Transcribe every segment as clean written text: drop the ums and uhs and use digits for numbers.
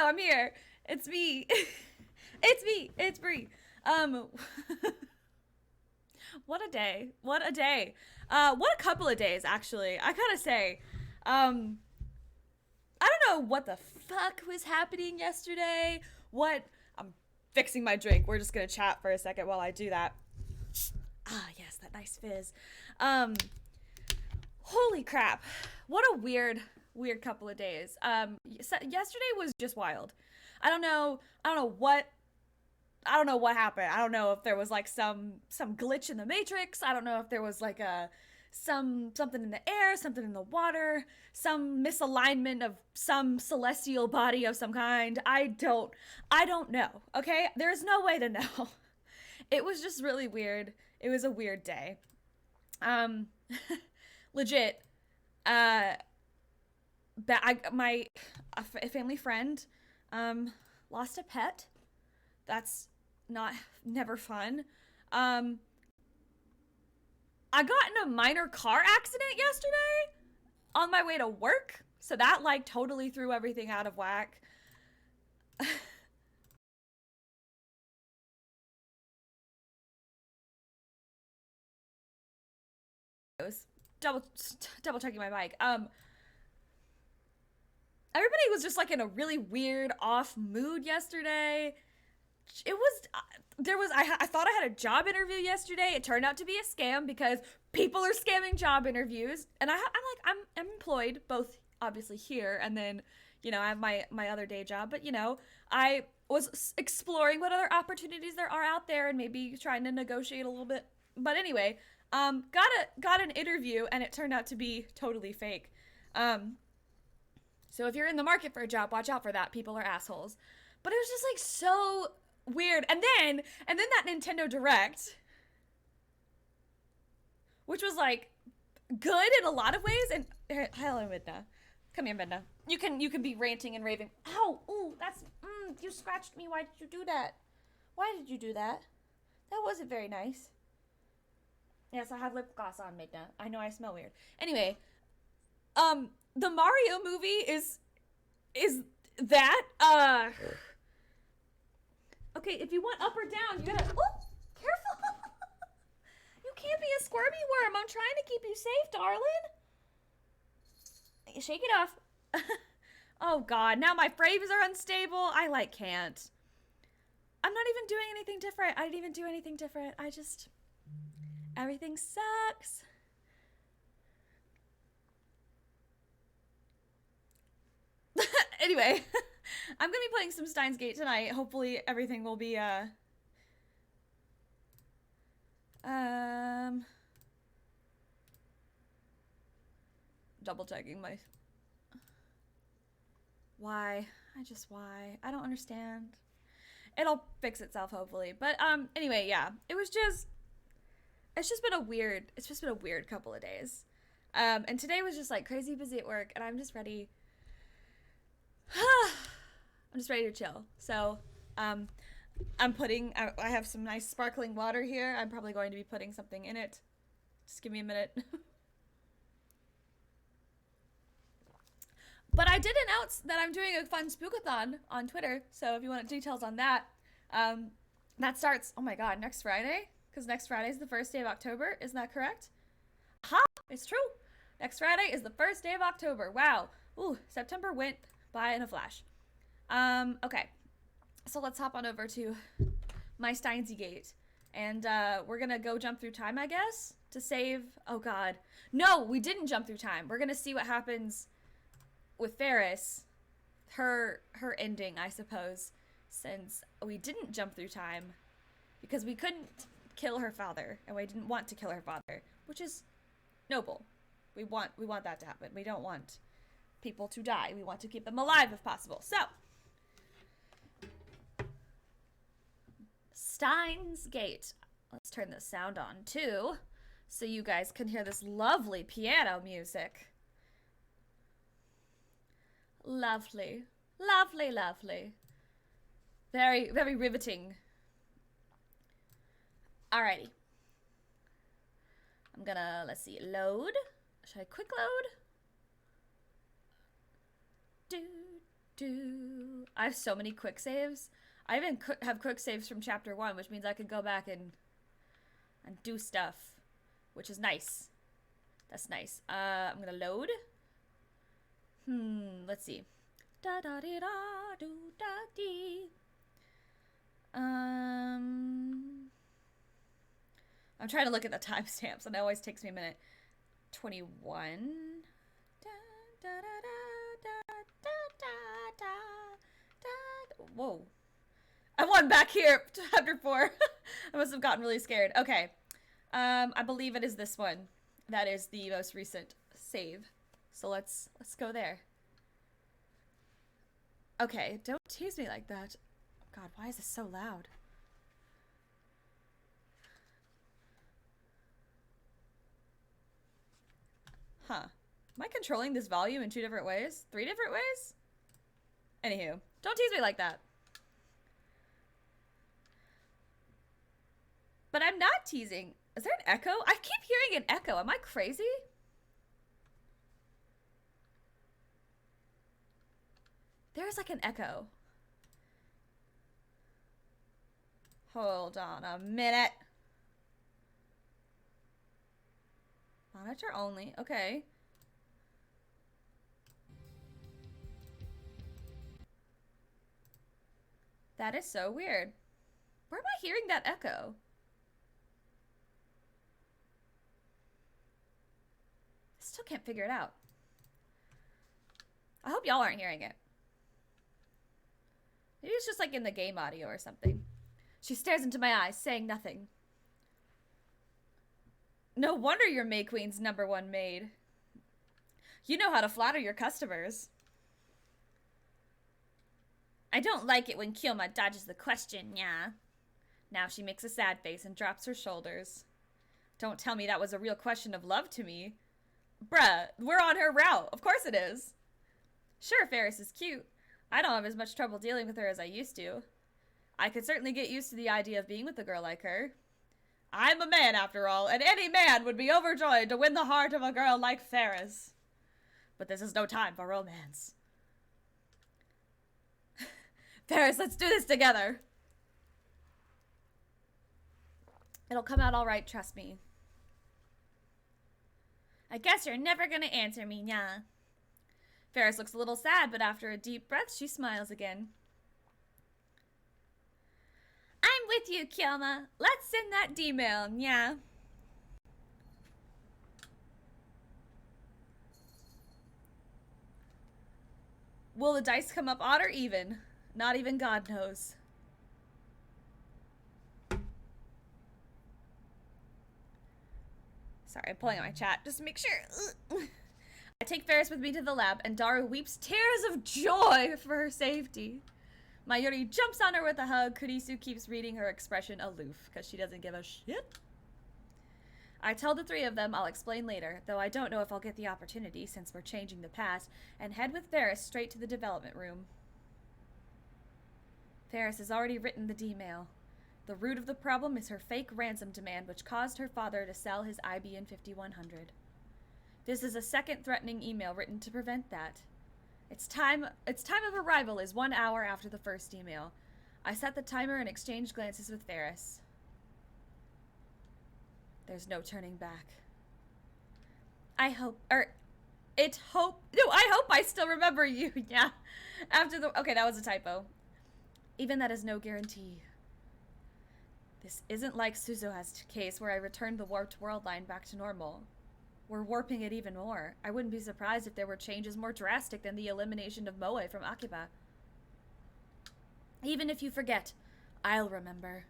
I'm here. It's me. It's me. It's Bree. Um, what a day. What a day. What a couple of days, actually. I gotta say. Um, I don't know what the fuck was happening yesterday. What? I'm fixing my drink. We're just gonna chat for a second while I do that. Ah, yes, that nice fizz. Um, Holy crap. What a weird couple of days. Yesterday was just wild. I don't know what happened. I don't know if there was like some glitch in the matrix. I don't know if there was like a something in the air, something in the water, some misalignment of some celestial body of some kind. I don't know. Okay? There's no way to know. It was just really weird. It was a weird day. Um Legit. Uh a family friend lost a pet. That's not never fun. Um I got in a minor car accident yesterday on my way to work, so that like totally threw everything out of whack. I was double double checking my bike. Everybody was just like in a really weird off mood yesterday. It was there was I thought I had a job interview yesterday. It turned out to be a scam because people are scamming job interviews, and I'm employed both obviously here and then I have my other day job, but I was exploring what other opportunities there are out there and maybe trying to negotiate a little bit. But anyway, got an interview and it turned out to be totally fake. Um, so if you're in the market for a job, watch out for that. People are assholes. But it was just like so weird. And then that Nintendo Direct, which was like good in a lot of ways. And hello, Midna. Come here, Midna. You can be ranting and raving. Ow! Ooh, that's you scratched me. Why did you do that? Why did you do that? That wasn't very nice. Yes, I have lip gloss on, Midna. I know I smell weird. Anyway, the Mario movie is that okay, if you want up or down, you gotta oh careful. You can't be a squirmy worm. I'm trying to keep you safe, darling. Shake it off. Oh god, now my frames are unstable. I like can't. I'm not even doing anything different. I didn't even do anything different. I just everything sucks. Anyway, I'm gonna be playing some Steins Gate tonight. Hopefully everything will be um double checking my why. Why? I don't understand. It'll fix itself hopefully. But anyway, yeah. It's just been a weird couple of days. And today was just like crazy busy at work and I'm just ready. I'm just ready to chill. So, I have some nice sparkling water here. I'm probably going to be putting something in it. Just give me a minute. But I did announce that I'm doing a fun spookathon on Twitter. So if you want details on that, that starts, oh my god, next Friday? Because next Friday is the first day of October. Isn't that correct? Ha! It's true. Next Friday is the first day of October. Wow. Ooh, September went by in a flash. Okay. So let's hop on over to my Steinsy Gate. And we're going to go jump through time, I guess, to save. Oh, God. No, we didn't jump through time. We're going to see what happens with Ferris. Her ending, I suppose, since we didn't jump through time because we couldn't kill her father and we didn't want to kill her father, which is noble. We want that to happen. We don't want people to die. We want to keep them alive if possible. So, Steins Gate. Let's turn the sound on too, so you guys can hear this lovely piano music. Lovely. Lovely, lovely. Very, very riveting. Alrighty. I'm gonna, let's see, load. Should I quick load? I have so many quick saves. I even have quick saves from chapter 1, which means I could go back and do stuff, which is nice. That's nice. I'm gonna load. Let's see. Da da dee da do da dee. I'm trying to look at the timestamps, and it always takes me a minute. 21. Da, da, da, da, da, da, da, da. Whoa. I won back here, chapter 4. I must have gotten really scared. Okay. I believe it is this one. That is the most recent save. So let's go there. Okay, don't tease me like that. God, why is this so loud? Huh. Am I controlling this volume in 2 different ways? 3 different ways? Anywho, don't tease me like that. But I'm not teasing. Is there an echo? I keep hearing an echo. Am I crazy? There's like an echo. Hold on a minute. Monitor only. Okay. That is so weird. Where am I hearing that echo? Still can't figure it out. I hope y'all aren't hearing it. Maybe it's just like in the game audio or something. She stares into my eyes, saying nothing. No wonder you're May Queen's #1 maid. You know how to flatter your customers. I don't like it when Kyoma dodges the question, yeah. Now she makes a sad face and drops her shoulders. Don't tell me that was a real question of love to me. Bruh, we're on her route. Of course it is. Sure, Ferris is cute. I don't have as much trouble dealing with her as I used to. I could certainly get used to the idea of being with a girl like her. I'm a man, after all, and any man would be overjoyed to win the heart of a girl like Ferris. But this is no time for romance. Ferris, let's do this together. It'll come out all right, trust me. I guess you're never gonna answer me, nya. Ferris looks a little sad, but after a deep breath, she smiles again. I'm with you, Kyoma. Let's send that D-mail, nya. Will the dice come up odd or even? Not even God knows. Sorry, I'm pulling out my chat just to make sure. I take Ferris with me to the lab, and Daru weeps tears of joy for her safety. Mayuri jumps on her with a hug. Kurisu keeps reading her expression aloof, because she doesn't give a shit. I tell the 3 of them I'll explain later, though I don't know if I'll get the opportunity, since we're changing the past, and head with Ferris straight to the development room. Ferris has already written the D-mail. The root of the problem is her fake ransom demand, which caused her father to sell his IBN 5100. This is a second threatening email written to prevent that. Its time of arrival is 1 hour after the first email. I set the timer and exchange glances with Ferris. There's no turning back. I hope I still remember you, yeah. Okay, that was a typo. Even that is no guarantee. This isn't like Suzuha's case where I returned the warped world line back to normal. We're warping it even more. I wouldn't be surprised if there were changes more drastic than the elimination of Moe from Akiba. Even if you forget, I'll remember.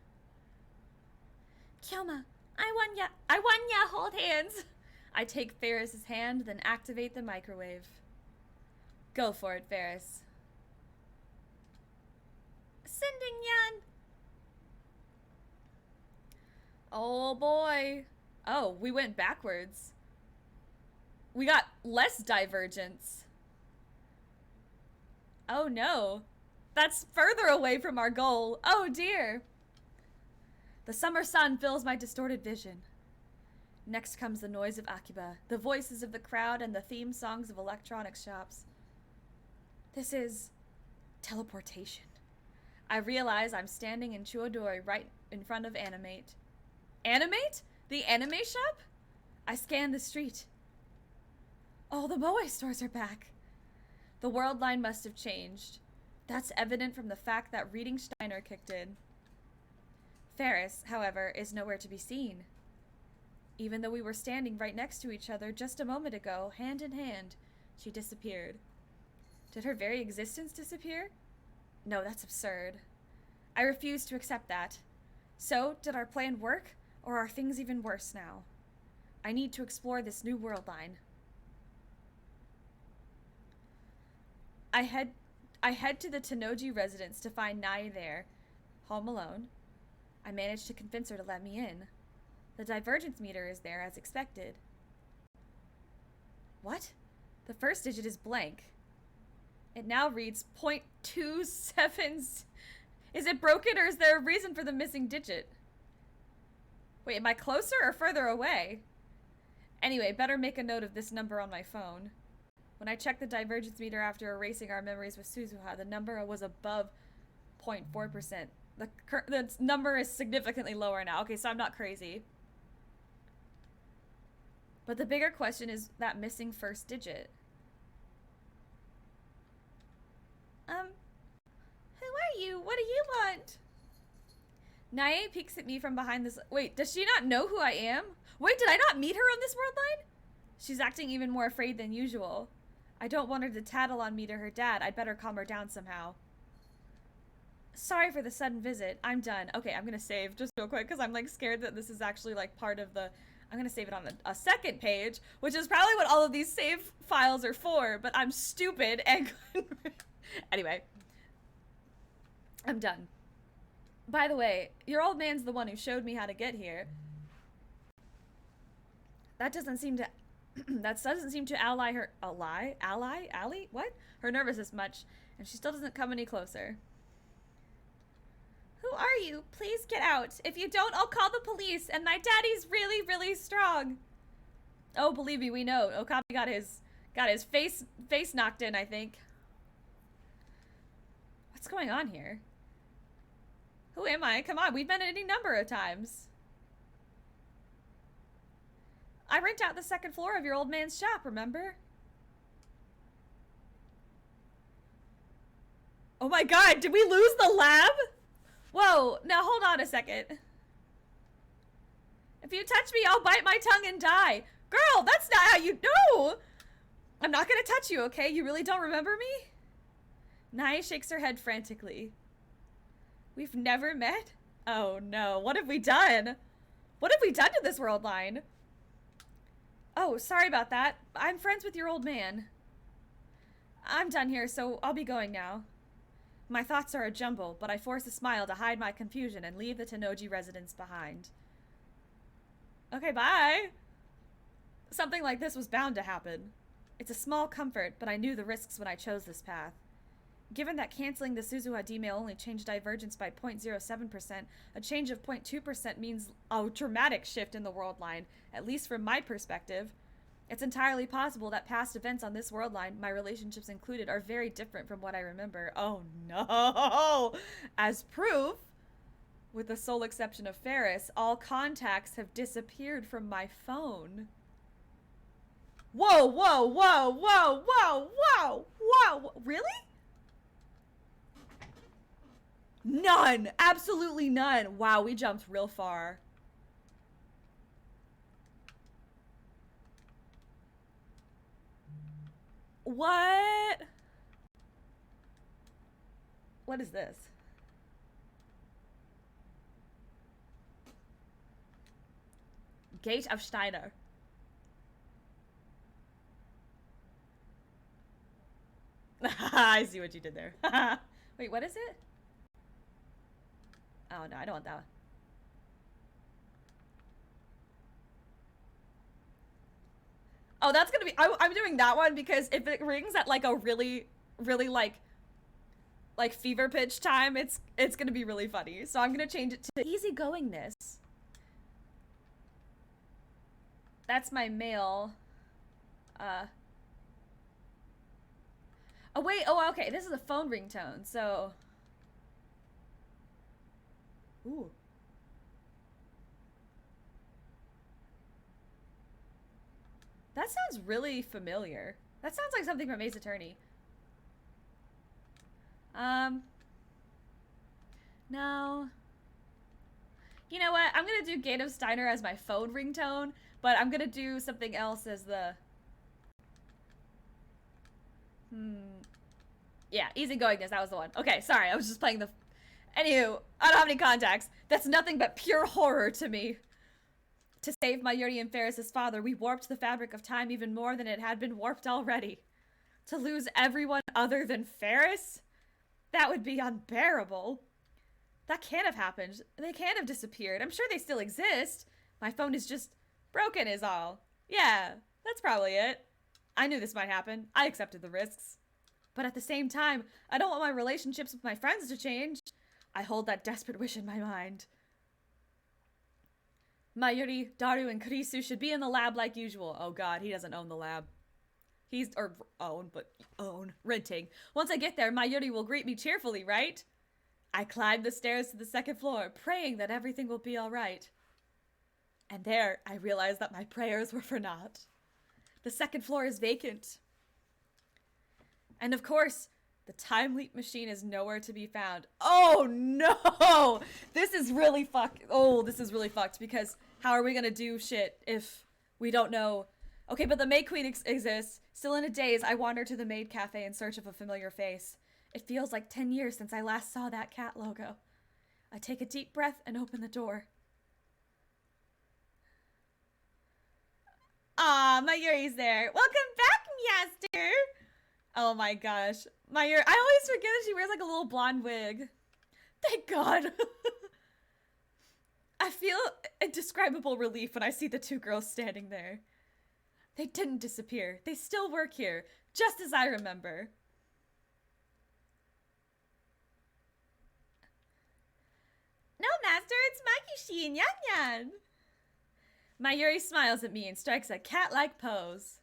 Kyoma, I won ya, hold hands. I take Ferris's hand, then activate the microwave. Go for it, Ferris. Sending yan. Oh boy. Oh, we went backwards. We got less divergence. Oh no. That's further away from our goal. Oh dear. The summer sun fills my distorted vision. Next comes the noise of Akiba, the voices of the crowd, and the theme songs of electronics shops. This is Teleportation. I realize I'm standing in Chuodori right in front of Animate. Animate? The anime shop? I scan the street. Oh, the Moe stores are back. The world line must have changed. That's evident from the fact that reading Steiner kicked in. Ferris, however, is nowhere to be seen. Even though we were standing right next to each other just a moment ago, hand in hand, she disappeared. Did her very existence disappear? No, that's absurd. I refuse to accept that. So, did our plan work, or are things even worse now? I need to explore this new world line. I head to the Tenoji residence to find Nai there, home alone. I managed to convince her to let me in. The divergence meter is there as expected. What? The first digit is blank. It now reads 0.27. Is it broken, or is there a reason for the missing digit? Wait, am I closer or further away? Anyway, better make a note of this number on my phone. When I checked the divergence meter after erasing our memories with Suzuha, the number was above 0.4%. The number is significantly lower now. Okay, so I'm not crazy. But the bigger question is that missing first digit. Who are you? What do you want? Nae peeks at me from behind this. Wait, does she not know who I am? Wait, did I not meet her on this world line? She's acting even more afraid than usual. I don't want her to tattle on me to her dad. I'd better calm her down somehow. Sorry for the sudden visit. I'm done. Okay, I'm gonna save just real quick because I'm like scared that this is actually like part of the... I'm gonna save it on a second page, which is probably what all of these save files are for, but I'm stupid and anyway. I'm done. By the way, your old man's the one who showed me how to get here. That doesn't seem to... that doesn't seem to ally her... Ally? What? Her nervousness much, and she still doesn't come any closer. Who are you? Please get out. If you don't, I'll call the police, and my daddy's really, really strong. Oh, believe me, we know. Okabe got his face knocked in, I think. What's going on here? Who am I? Come on, we've met any number of times. I rent out the second floor of your old man's shop, remember? Oh my god, did we lose the lab? Whoa, now hold on a second. If you touch me, I'll bite my tongue and die. Girl, that's not how you know. I'm not gonna touch you, okay? You really don't remember me? Nai shakes her head frantically. We've never met? Oh no, what have we done? What have we done to this world line? Oh, sorry about that. I'm friends with your old man. I'm done here, so I'll be going now. My thoughts are a jumble, but I force a smile to hide my confusion and leave the Tenoji residence behind. Okay, bye! Something like this was bound to happen. It's a small comfort, but I knew the risks when I chose this path. Given that canceling the Suzuha D-mail only changed divergence by 0.07%, a change of 0.2% means a dramatic shift in the world line, at least from my perspective. It's entirely possible that past events on this world line, my relationships included, are very different from what I remember. Oh no! As proof, with the sole exception of Ferris, all contacts have disappeared from my phone. Whoa, whoa, whoa, whoa, whoa, whoa, whoa! Really? None! Absolutely none! Wow, we jumped real far. What? What is this? Gate of Steiner. I see what you did there. Wait, what is it? Oh no, I don't want that one. Oh, that's gonna be... I'm doing that one because if it rings at like a really like fever pitch time, it's gonna be really funny. So I'm gonna change it to easygoingness. That's my mail. Oh, wait. Oh, okay. This is a phone ringtone, so... Ooh. That sounds really familiar. That sounds like something from Ace Attorney. No. You know what? I'm gonna do Gate of Steiner as my phone ringtone, but I'm gonna do something else as the... Yeah, easygoingness, that was the one. Okay, sorry, I was just playing the... Anywho, I don't have any contacts. That's nothing but pure horror to me. To save Mayuri and Ferris's father, we warped the fabric of time even more than it had been warped already. To lose everyone other than Ferris? That would be unbearable. That can't have happened. They can't have disappeared. I'm sure they still exist. My phone is just broken is all. Yeah, that's probably it. I knew this might happen. I accepted the risks. But at the same time, I don't want my relationships with my friends to change. I hold that desperate wish in my mind. Mayuri, Daru, and Kurisu should be in the lab like usual. Oh god, he doesn't own the lab. He's, or renting. Once I get there, Mayuri will greet me cheerfully, right? I climbed the stairs to the second floor, praying that everything will be alright. And there, I realized that my prayers were for naught. The second floor is vacant. And of course, the time leap machine is nowhere to be found. Oh no! This is really fucked because how are we gonna do shit if we don't know? Okay, but the Maid Queen exists. Still in a daze, I wander to the maid cafe in search of a familiar face. It feels like 10 years since I last saw that cat logo. I take a deep breath and open the door. Aw, Mayuri's there. Welcome back, Master! Oh my gosh. Mayuri, I always forget that she wears like a little blonde wig. Thank God. I feel indescribable relief when I see the two girls standing there. They didn't disappear. They still work here, just as I remember. No, Master, it's Makishi and Yan Yan. Mayuri smiles at me and strikes a cat-like pose.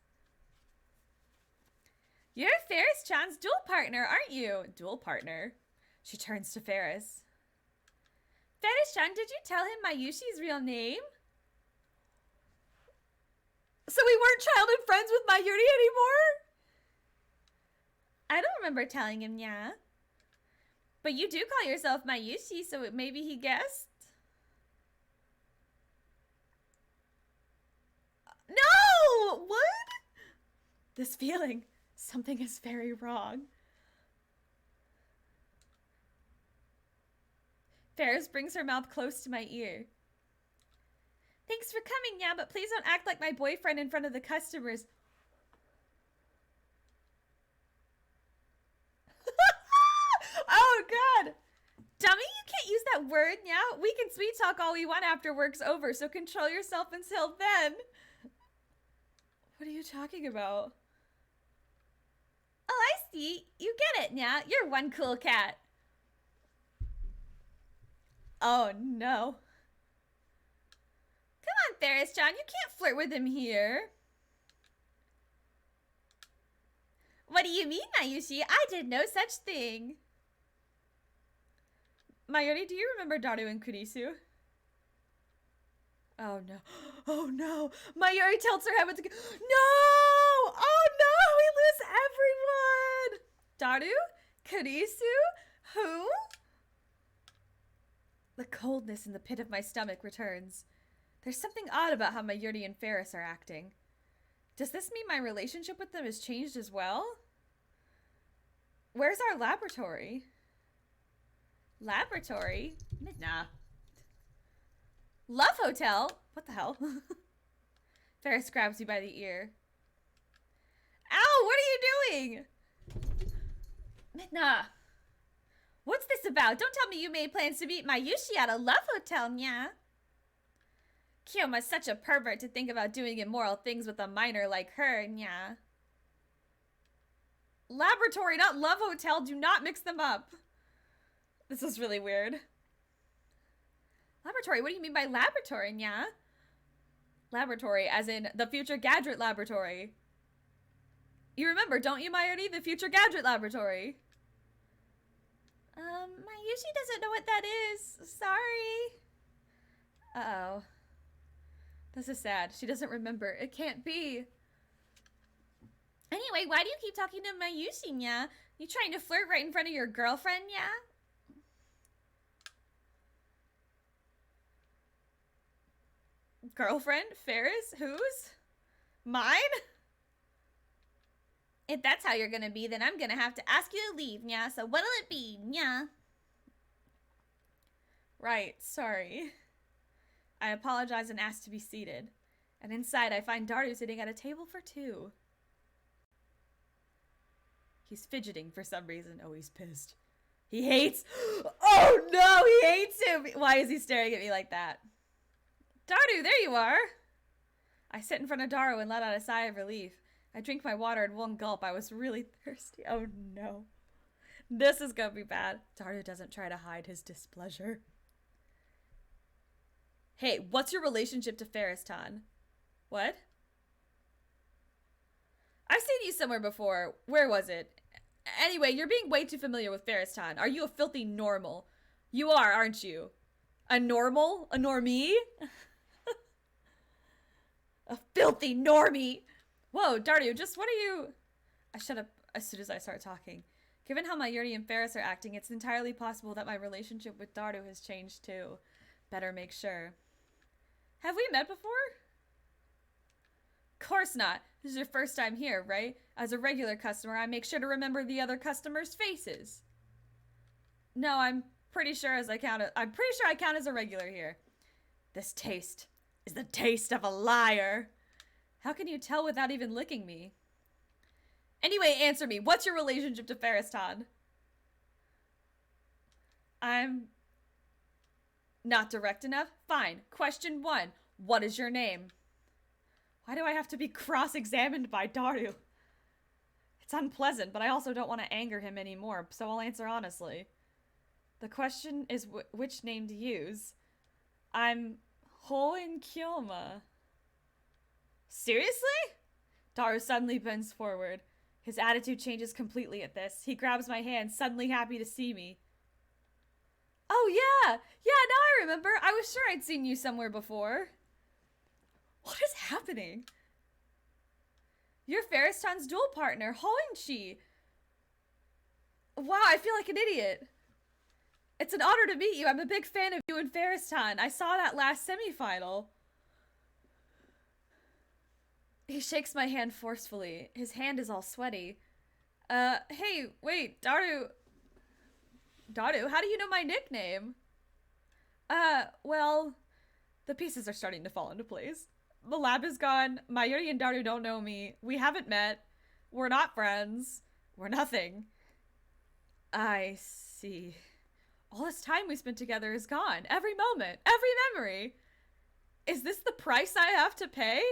You're Ferris-chan's duel partner, aren't you? Duel partner? She turns to Ferris. Ferris-chan, did you tell him Mayushi's real name? So we weren't childhood friends with Mayuri anymore? I don't remember telling him, yeah. But you do call yourself Mayushi, so maybe he guessed? No! What? This feeling, something is very wrong. Ferris brings her mouth close to my ear. Thanks for coming, yeah, but please don't act like my boyfriend in front of the customers. Oh, God. Dummy, you can't use that word, yeah? We can sweet talk all we want after work's over, so control yourself until then. What are you talking about? Oh, I see. You get it, yeah? You're one cool cat. Oh, no. Come on, Ferris-chan. You can't flirt with him here. What do you mean, Mayushi? I did no such thing. Mayuri, do you remember Daru and Kurisu? Oh, no. Oh, no. Mayuri tilts her head with the... No! Oh, no! We lose everyone! Daru? Kurisu? Who? The coldness in the pit of my stomach returns. There's something odd about how Mayuri and Ferris are acting. Does this mean my relationship with them has changed as well? Where's our laboratory? Laboratory? Nah. Love Hotel? What the hell? Ferris grabs you by the ear. Ow, what are you doing? Midna. What's this about? Don't tell me you made plans to meet Mayushi at a love hotel, nya. Kiyoma's such a pervert to think about doing immoral things with a minor like her, nya. Laboratory, not love hotel. Do not mix them up. This is really weird. Laboratory? What do you mean by laboratory, nya? Laboratory, as in the future gadget laboratory. You remember, don't you, Mayuri? The future gadget laboratory. Mayushi doesn't know what that is. Sorry. Uh-oh. This is sad. She doesn't remember. It can't be. Anyway, why do you keep talking to Mayushi, nya? You trying to flirt right in front of your girlfriend, nya? Girlfriend? Ferris? Whose? Mine? If that's how you're gonna be, then I'm gonna have to ask you to leave, nya. So what'll it be, nya? Right, sorry. I apologize and ask to be seated. And inside, I find Daru sitting at a table for two. He's fidgeting for some reason. Oh, he's pissed. He hates... Oh, no! He hates him! Why is he staring at me like that? Daru, there you are! I sit in front of Daru and let out a sigh of relief. I drink my water in one gulp. I was really thirsty. Oh, no. This is gonna be bad. Daru doesn't try to hide his displeasure. Hey, what's your relationship to Ferris-tan? What? I've seen you somewhere before. Where was it? Anyway, you're being way too familiar with Ferris-tan. Are you a filthy normal? You are, aren't you? A normal? A normie? A filthy normie! Whoa, Daru, just what are you... I shut up as soon as I start talking. Given how Mayuri and Ferris are acting, it's entirely possible that my relationship with Daru has changed too. Better make sure. Have we met before? Course not. This is your first time here, right? As a regular customer, I make sure to remember the other customers' faces. No, I'm pretty sure I count as a regular here. This taste is the taste of a liar. How can you tell without even licking me? Anyway, answer me. What's your relationship to Ferris-tan? I'm not direct enough? Fine. Question 1. What is your name? Why do I have to be cross-examined by Daru? It's unpleasant, but I also don't want to anger him anymore, so I'll answer honestly. The question is which name to use. I'm Hoen Kyoma. Seriously? Daru suddenly bends forward. His attitude changes completely at this. He grabs my hand, suddenly happy to see me. Oh yeah! Yeah, now I remember. I was sure I'd seen you somewhere before. What is happening? You're Ferris-tan's duel partner, Hoenchi. Wow, I feel like an idiot. It's an honor to meet you. I'm a big fan of you and Ferris-tan. I saw that last semifinal. He shakes my hand forcefully. His hand is all sweaty. Hey, wait, Daru, how do you know my nickname? Well, the pieces are starting to fall into place. The lab is gone. Mayuri and Daru don't know me. We haven't met. We're not friends. We're nothing. I see. All this time we spent together is gone. Every moment. Every memory. Is this the price I have to pay?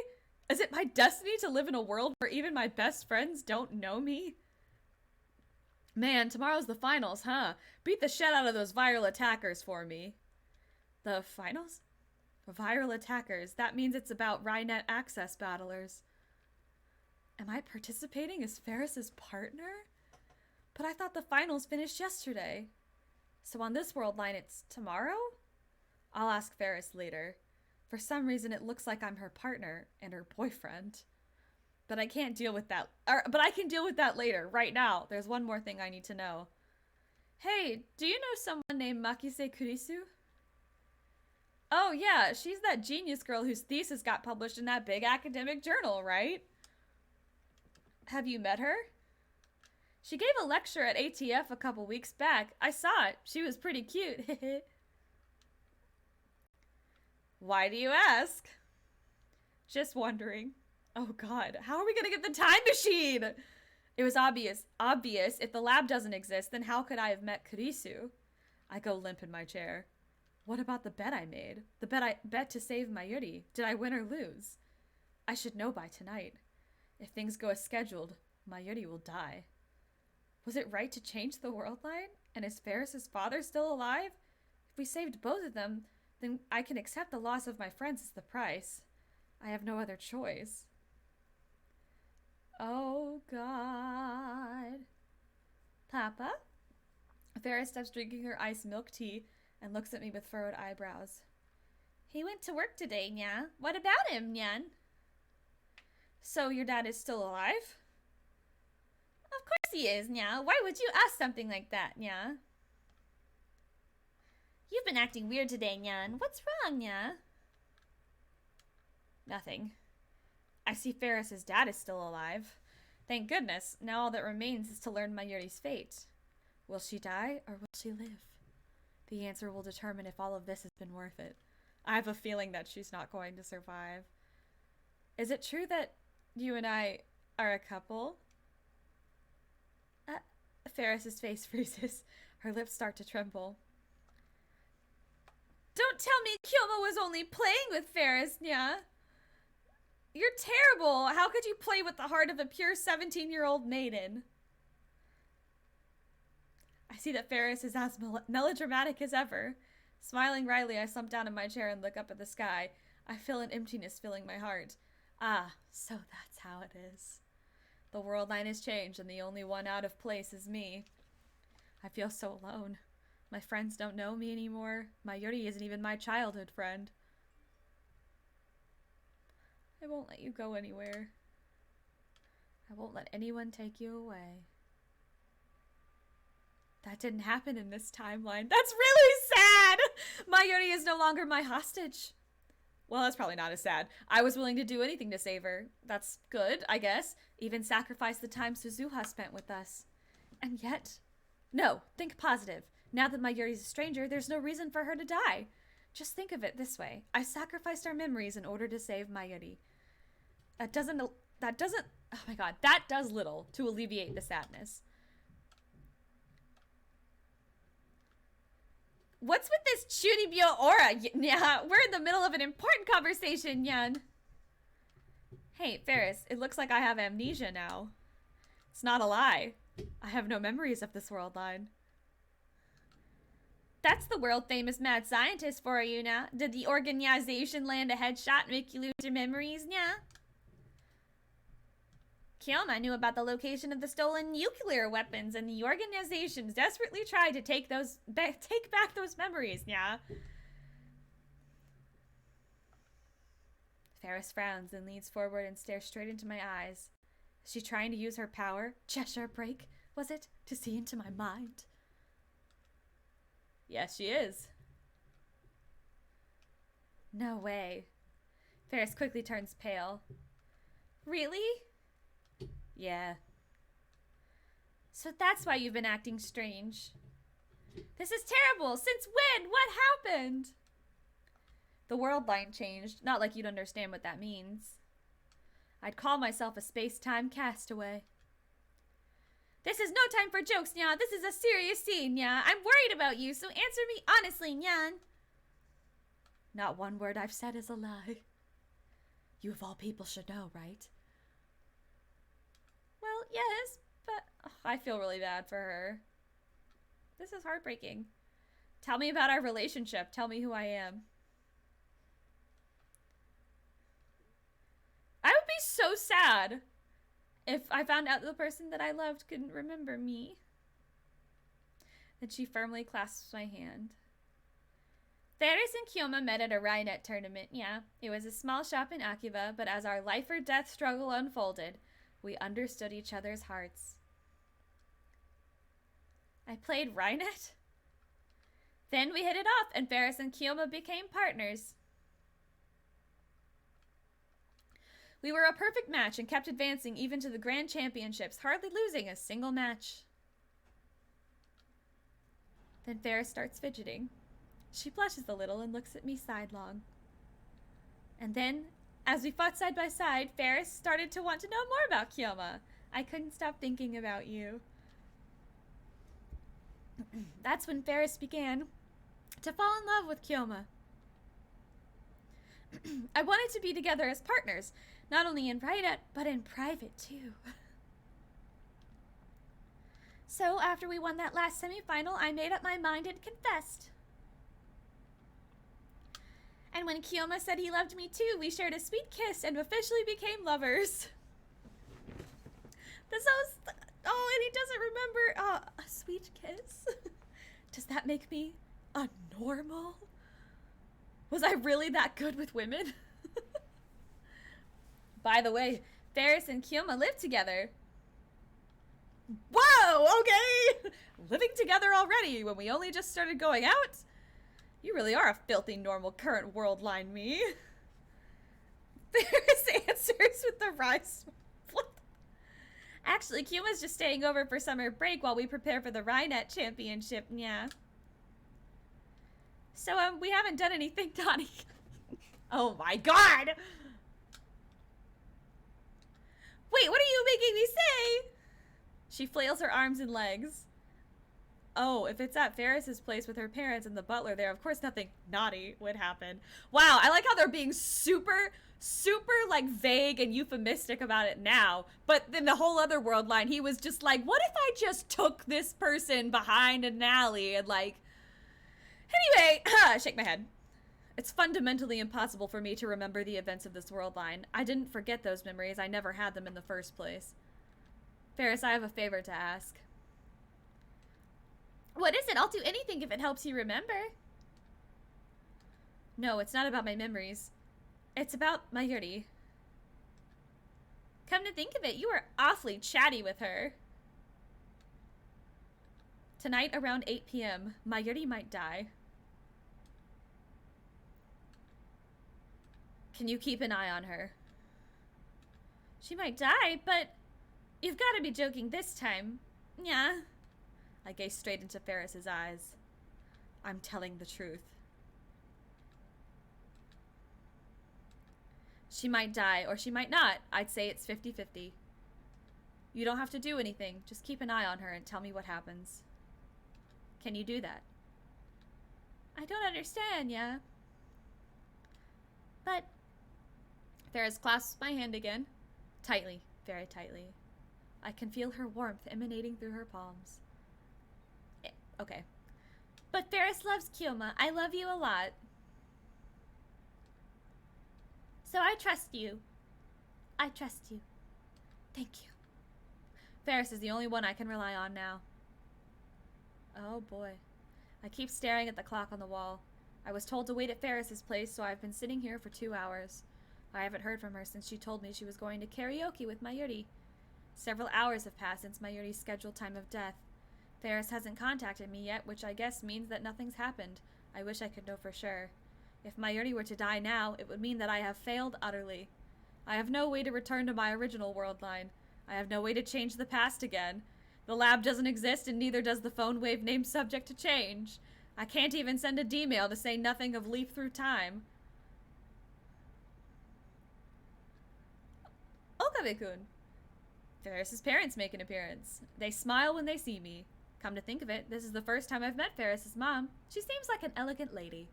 Is it my destiny to live in a world where even my best friends don't know me? Man, tomorrow's the finals, huh? Beat the shit out of those viral attackers for me. The finals? Viral attackers. That means it's about Rynet access battlers. Am I participating as Ferris's partner? But I thought the finals finished yesterday. So on this world line, it's tomorrow? I'll ask Ferris later. For some reason, it looks like I'm her partner and her boyfriend. But I can't deal with that. But I can deal with that later. Right now, there's one more thing I need to know. Hey, do you know someone named Makise Kurisu? Oh yeah, she's that genius girl whose thesis got published in that big academic journal, right? Have you met her? She gave a lecture at ATF a couple weeks back. I saw it. She was pretty cute. Why do you ask? Just wondering. Oh god, how are we gonna get the time machine? It was obvious. If the lab doesn't exist, then how could I have met Kurisu? I go limp in my chair. What about the bet I made? The bet I bet to save Mayuri. Did I win or lose? I should know by tonight. If things go as scheduled, Mayuri will die. Was it right to change the world line? And is Ferris's father still alive? If we saved both of them, then I can accept the loss of my friends as the price. I have no other choice. Oh, God. Papa? Farah stops drinking her iced milk tea and looks at me with furrowed eyebrows. He went to work today, Nya. What about him, Nyan? So your dad is still alive? Of course he is, Nya. Why would you ask something like that, Nya? You've been acting weird today, Nyan. What's wrong, Nya? Nothing. I see Ferris's dad is still alive. Thank goodness. Now all that remains is to learn Mayuri's fate. Will she die or will she live? The answer will determine if all of this has been worth it. I have a feeling that she's not going to survive. Is it true that you and I are a couple? Ferris's face freezes. Her lips start to tremble. Don't tell me Kyoma was only playing with Ferris, Nya. You're terrible. How could you play with the heart of a pure 17-year-old maiden? I see that Ferris is as melodramatic as ever. Smiling wryly, I slump down in my chair and look up at the sky. I feel an emptiness filling my heart. Ah, so that's how it is. The world line has changed and the only one out of place is me. I feel so alone. My friends don't know me anymore. Mayuri isn't even my childhood friend. I won't let you go anywhere. I won't let anyone take you away. That didn't happen in this timeline. That's really sad! Mayuri is no longer my hostage. Well, that's probably not as sad. I was willing to do anything to save her. That's good, I guess. Even sacrifice the time Suzuha spent with us. And yet... No, think positive. Now that Mayuri's a stranger, there's no reason for her to die. Just think of it this way. I sacrificed our memories in order to save Mayuri. That doesn't... Oh my god, that does little to alleviate the sadness. What's with this Churibyo aura? Yeah, we're in the middle of an important conversation, Yan. Hey, Ferris, it looks like I have amnesia now. It's not a lie. I have no memories of this world line. That's the world-famous mad scientist for you now. Did the organization land a headshot and make you lose your memories, yeah? Kyoma knew about the location of the stolen nuclear weapons, and the organizations desperately tried to take back those memories, yeah? Ferris frowns and leans forward and stares straight into my eyes. Is she trying to use her power? Cheshire break, was it? To see into my mind? Yes, she is. No way. Ferris quickly turns pale. Really? Yeah. So that's why you've been acting strange. This is terrible. Since when? What happened? The world line changed. Not like you'd understand what that means. I'd call myself a space-time castaway. This is no time for jokes, Nyan. This is a serious scene, Nyan. I'm worried about you, so answer me honestly, Nyan. Not one word I've said is a lie. You of all people should know, right? Well, yes, but I feel really bad for her. This is heartbreaking. Tell me about our relationship. Tell me who I am. I would be so sad if I found out the person that I loved couldn't remember me. Then she firmly clasps my hand. Ferris and Kyoma met at a Rainet tournament, yeah. It was a small shop in Akiba, but as our life or death struggle unfolded, we understood each other's hearts. I played Rainet? Then we hit it off, and Ferris and Kyoma became partners. We were a perfect match and kept advancing even to the Grand Championships, hardly losing a single match. Then Ferris starts fidgeting. She blushes a little and looks at me sidelong. And then, as we fought side by side, Ferris started to want to know more about Kyoma. I couldn't stop thinking about you. That's when Ferris began to fall in love with Kyoma. I wanted to be together as partners, not only in Rainet, but in private too. So after we won that last semi-final, I made up my mind and confessed. And when Kyoma said he loved me too, we shared a sweet kiss and officially became lovers. Oh, and he doesn't remember a sweet kiss. Does that make me a normal? Was I really that good with women? By the way, Ferris and Kyoma live together. Whoa, okay! Living together already when we only just started going out? You really are a filthy normal current world line me. Ferris answers with the rise. Actually, Kyuma's just staying over for summer break while we prepare for the Rhinet Championship, yeah. So, we haven't done anything, Donnie. Oh my god! Wait, what are you making me say? She flails her arms and legs. Oh, if it's at Ferris's place with her parents and the butler there, of course nothing naughty would happen. Wow, I like how they're being super, like, vague and euphemistic about it now. But in the whole other world line, he was just like, what if I just took this person behind an alley and, like... Anyway, shake my head. It's fundamentally impossible for me to remember the events of this world line. I didn't forget those memories. I never had them in the first place. Ferris, I have a favor to ask. What is it? I'll do anything if it helps you remember. No, it's not about my memories. It's about Mayuri. Come to think of it, you were awfully chatty with her. Tonight around 8 p.m., Mayuri might die. Can you keep an eye on her? She might die, but you've got to be joking this time. Yeah. I gazed straight into Ferris's eyes. I'm telling the truth. She might die, or she might not. I'd say it's 50-50. You don't have to do anything. Just keep an eye on her and tell me what happens. Can you do that? I don't understand, yeah. But... Ferris clasps my hand again. Tightly, very tightly. I can feel her warmth emanating through her palms. Okay. But Ferris loves Kyoma. I love you a lot. So I trust you. I trust you. Thank you. Ferris is the only one I can rely on now. Oh boy. I keep staring at the clock on the wall. I was told to wait at Ferris's place, so I've been sitting here for 2 hours. I haven't heard from her since she told me she was going to karaoke with Mayuri. Several hours have passed since Mayuri's scheduled time of death. Ferris hasn't contacted me yet, which I guess means that nothing's happened. I wish I could know for sure. If Mayuri were to die now, it would mean that I have failed utterly. I have no way to return to my original world line. I have no way to change the past again. The lab doesn't exist, and neither does the phone wave named subject to change. I can't even send a D-mail to say nothing of leap through time. Okabe-kun. Ferris's parents make an appearance. They smile when they see me. Come to think of it, this is the first time I've met Ferris's mom. She seems like an elegant lady.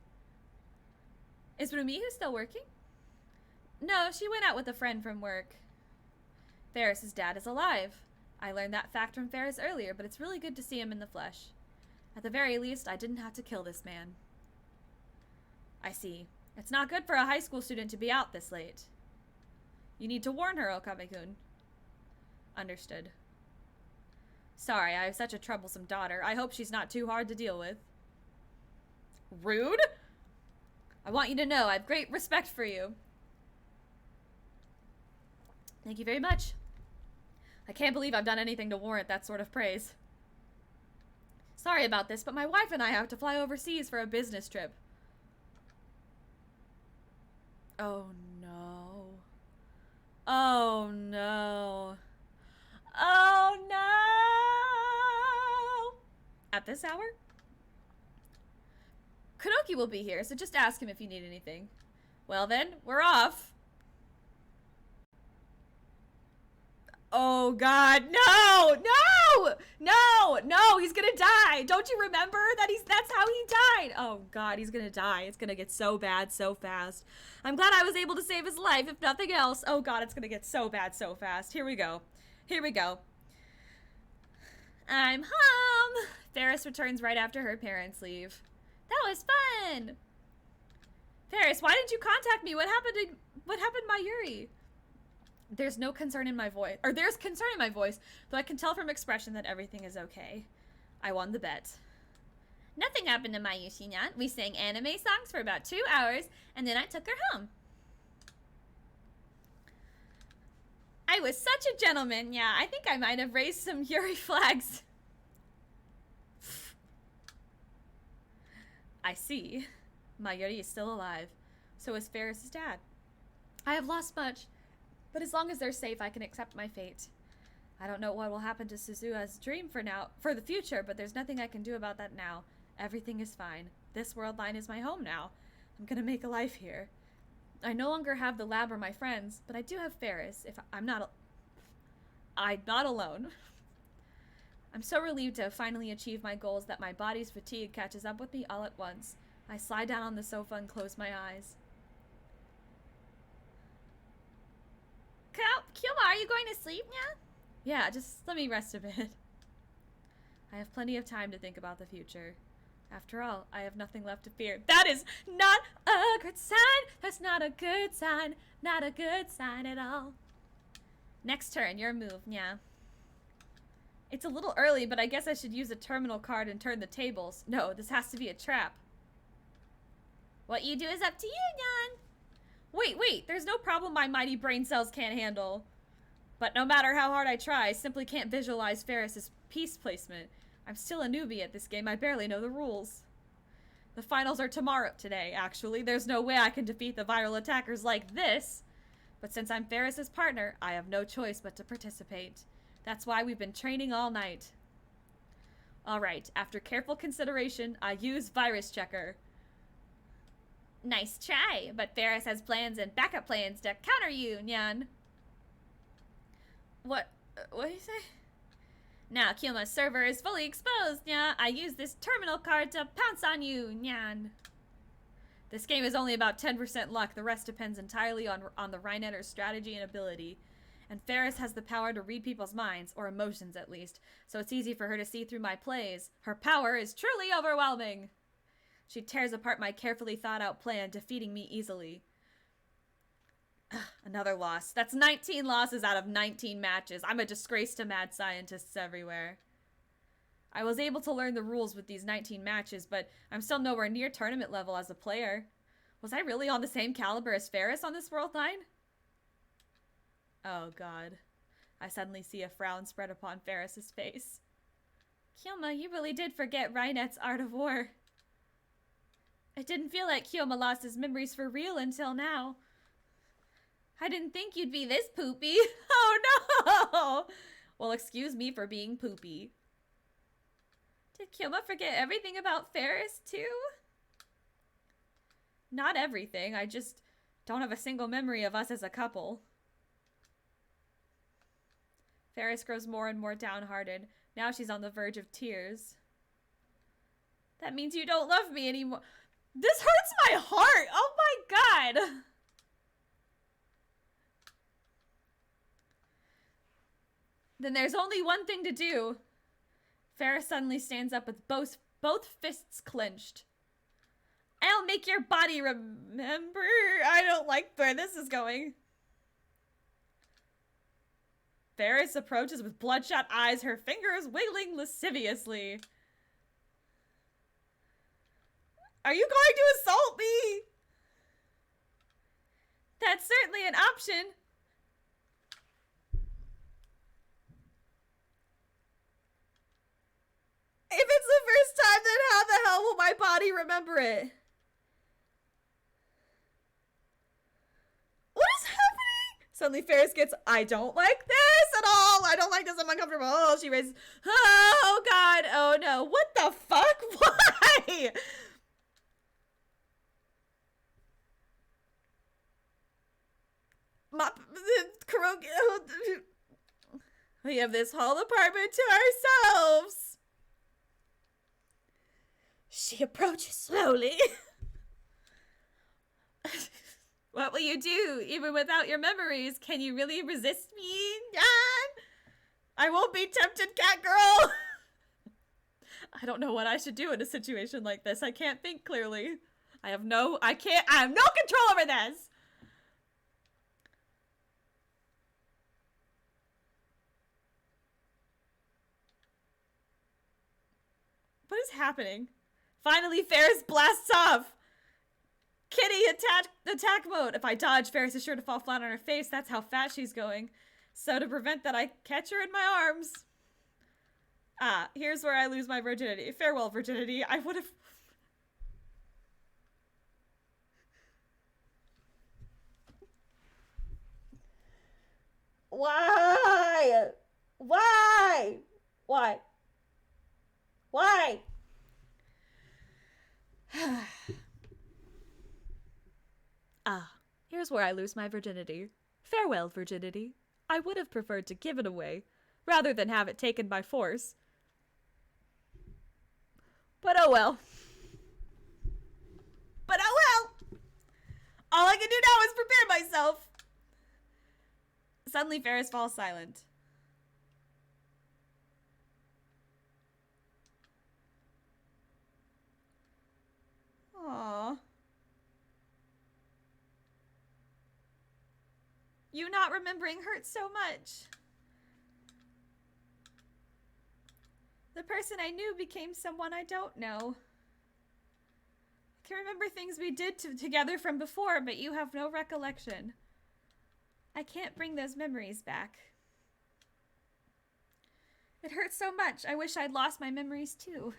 Is Rumihu still working? No, she went out with a friend from work. Ferris's dad is alive. I learned that fact from Ferris earlier, but it's really good to see him in the flesh. At the very least, I didn't have to kill this man. I see. It's not good for a high school student to be out this late. You need to warn her, Okabe-kun. Understood. Sorry, I have such a troublesome daughter. I hope she's not too hard to deal with. Rude? I want you to know I have great respect for you. Thank you very much. I can't believe I've done anything to warrant that sort of praise. Sorry about this, but my wife and I have to fly overseas for a business trip. Oh no. Oh no. Oh no! At this hour? Kunoki will be here, so just ask him if you need anything. Well then, we're off. Oh god, no! No! No! No! He's gonna die! Don't you remember that that's how he died? Oh god, he's gonna die. It's gonna get so bad so fast. I'm glad I was able to save his life, if nothing else. Oh god, it's gonna get so bad so fast. Here we go. Here we go. I'm home! Ferris returns right after her parents leave. That was fun! Ferris, why didn't you contact me? What happened Mayuri? There's no concern in my voice. Or there's concern in my voice, though I can tell from expression that everything is okay. I won the bet. Nothing happened to my Yushinyan. We sang anime songs for about 2 hours, and then I took her home. I was such a gentleman. Yeah, I think I might have raised some Yuri flags. I see. My Yuri is still alive. So is Ferris's dad. I have lost much, but as long as they're safe, I can accept my fate. I don't know what will happen to Suzuha's dream for the future, but there's nothing I can do about that now. Everything is fine. This world line is my home now. I'm gonna make a life here. I no longer have the lab or my friends, but I do have Ferris. I'm not alone. I'm so relieved to have finally achieved my goals that my body's fatigue catches up with me all at once. I slide down on the sofa and close my eyes. Kyoma, are you going to sleep now? Yeah, just let me rest a bit. I have plenty of time to think about the future. After all, I have nothing left to fear. That is not a good sign. That's not a good sign. Not a good sign at all. Next turn, your move, yeah. It's a little early, but I guess I should use a terminal card and turn the tables. No, this has to be a trap. What you do is up to you, Nyan. Wait, there's no problem my mighty brain cells can't handle. But no matter how hard I try, I simply can't visualize Ferris's piece placement. I'm still a newbie at this game. I barely know the rules. The finals are today, actually. There's no way I can defeat the viral attackers like this. But since I'm Ferris's partner, I have no choice but to participate. That's why we've been training all night. Alright, after careful consideration, I use Virus Checker. Nice try, but Ferris has plans and backup plans to counter you, Nyan. What do you say? Now Kyoma's server is fully exposed, Nyan. I use this terminal card to pounce on you, Nyan. This game is only about 10% luck. The rest depends entirely on the Rhinetter's strategy and ability. And Ferris has the power to read people's minds, or emotions at least, so it's easy for her to see through my plays. Her power is truly overwhelming. She tears apart my carefully thought out plan, defeating me easily. Another loss. That's 19 losses out of 19 matches. I'm a disgrace to mad scientists everywhere. I was able to learn the rules with these 19 matches, but I'm still nowhere near tournament level as a player. Was I really on the same caliber as Ferris on this World 9? Oh god. I suddenly see a frown spread upon Ferris's face. Kyoma, you really did forget Rhinette's Art of War. It didn't feel like Kyoma lost his memories for real until now. I didn't think you'd be this poopy. Oh no! Well, excuse me for being poopy. Did Kyoma forget everything about Ferris, too? Not everything. I just don't have a single memory of us as a couple. Ferris grows more and more downhearted. Now she's on the verge of tears. That means you don't love me anymore. This hurts my heart! Oh my god! Then there's only one thing to do. Ferris suddenly stands up with both fists clenched. I'll make your body remember. I don't like where this is going. Ferris approaches with bloodshot eyes, her fingers wiggling lasciviously. Are you going to assault me? That's certainly an option. If it's the first time, then how the hell will my body remember it? What is happening? Suddenly Ferris gets, I don't like this at all. I don't like this. I'm uncomfortable. Oh, she raises, oh god. Oh no. What the fuck? Why? We have this whole apartment to ourselves. She approaches slowly. What will you do, even without your memories? Can you really resist me, Jan? I won't be tempted, cat girl. I don't know what I should do in a situation like this. I can't think clearly. I have no control over this. What is happening? Finally, Ferris blasts off! Kitty, attack mode! If I dodge, Ferris is sure to fall flat on her face. That's how fast she's going. So to prevent that, I catch her in my arms. Ah, here's where I lose my virginity. Farewell, virginity. I would have... Why? Why? Why? Why? Ah, here's where I lose my virginity. Farewell, virginity. I would have preferred to give it away, rather than have it taken by force. But oh well. But oh well! All I can do now is prepare myself. Suddenly, Ferris falls silent. Aww. You not remembering hurts so much. The person I knew became someone I don't know. I can remember things we did together from before, but you have no recollection. I can't bring those memories back. It hurts so much. I wish I'd lost my memories too.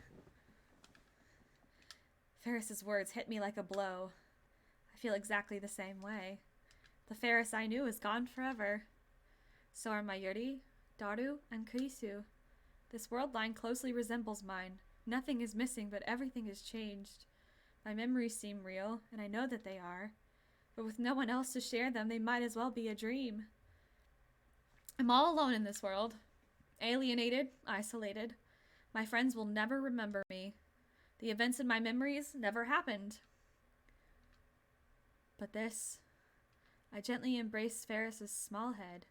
Ferris's words hit me like a blow. I feel exactly the same way. The Ferris I knew is gone forever. So are my Yuri, Daru, and Kurisu. This world line closely resembles mine. Nothing is missing, but everything has changed. My memories seem real, and I know that they are. But with no one else to share them, they might as well be a dream. I'm all alone in this world. Alienated, isolated. My friends will never remember me. The events in my memories never happened. But this... I gently embraced Ferris's small head.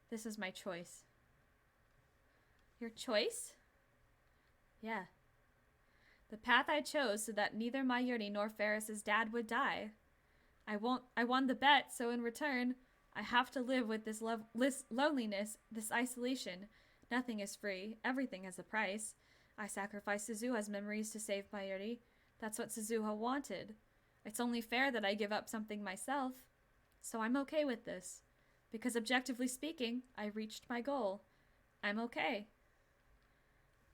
This is my choice. Your choice? Yeah. The path I chose so that neither my Yuri nor Ferris's dad would die. I won the bet, so in return, I have to live with this loneliness, this isolation. Nothing is free. Everything has a price. I sacrificed Suzuha's memories to save my Yuri. That's what Suzuha wanted. It's only fair that I give up something myself. So I'm okay with this. Because objectively speaking, I reached my goal. I'm okay.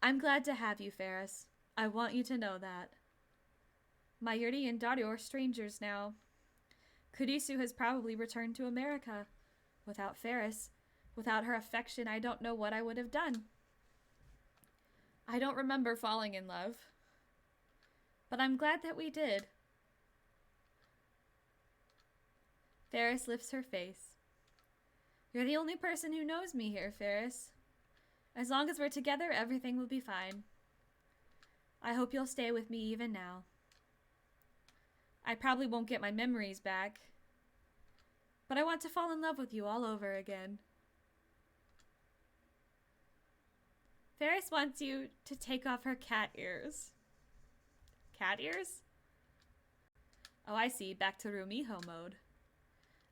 I'm glad to have you, Ferris. I want you to know that. My Yuri and Dario are strangers now. Kurisu has probably returned to America. Without Ferris, without her affection, I don't know what I would have done. I don't remember falling in love. But I'm glad that we did. Ferris lifts her face. You're the only person who knows me here, Ferris. As long as we're together, everything will be fine. I hope you'll stay with me even now. I probably won't get my memories back, but I want to fall in love with you all over again. Ferris wants you to take off her cat ears. Cat ears? Oh, I see. Back to Rumiho mode.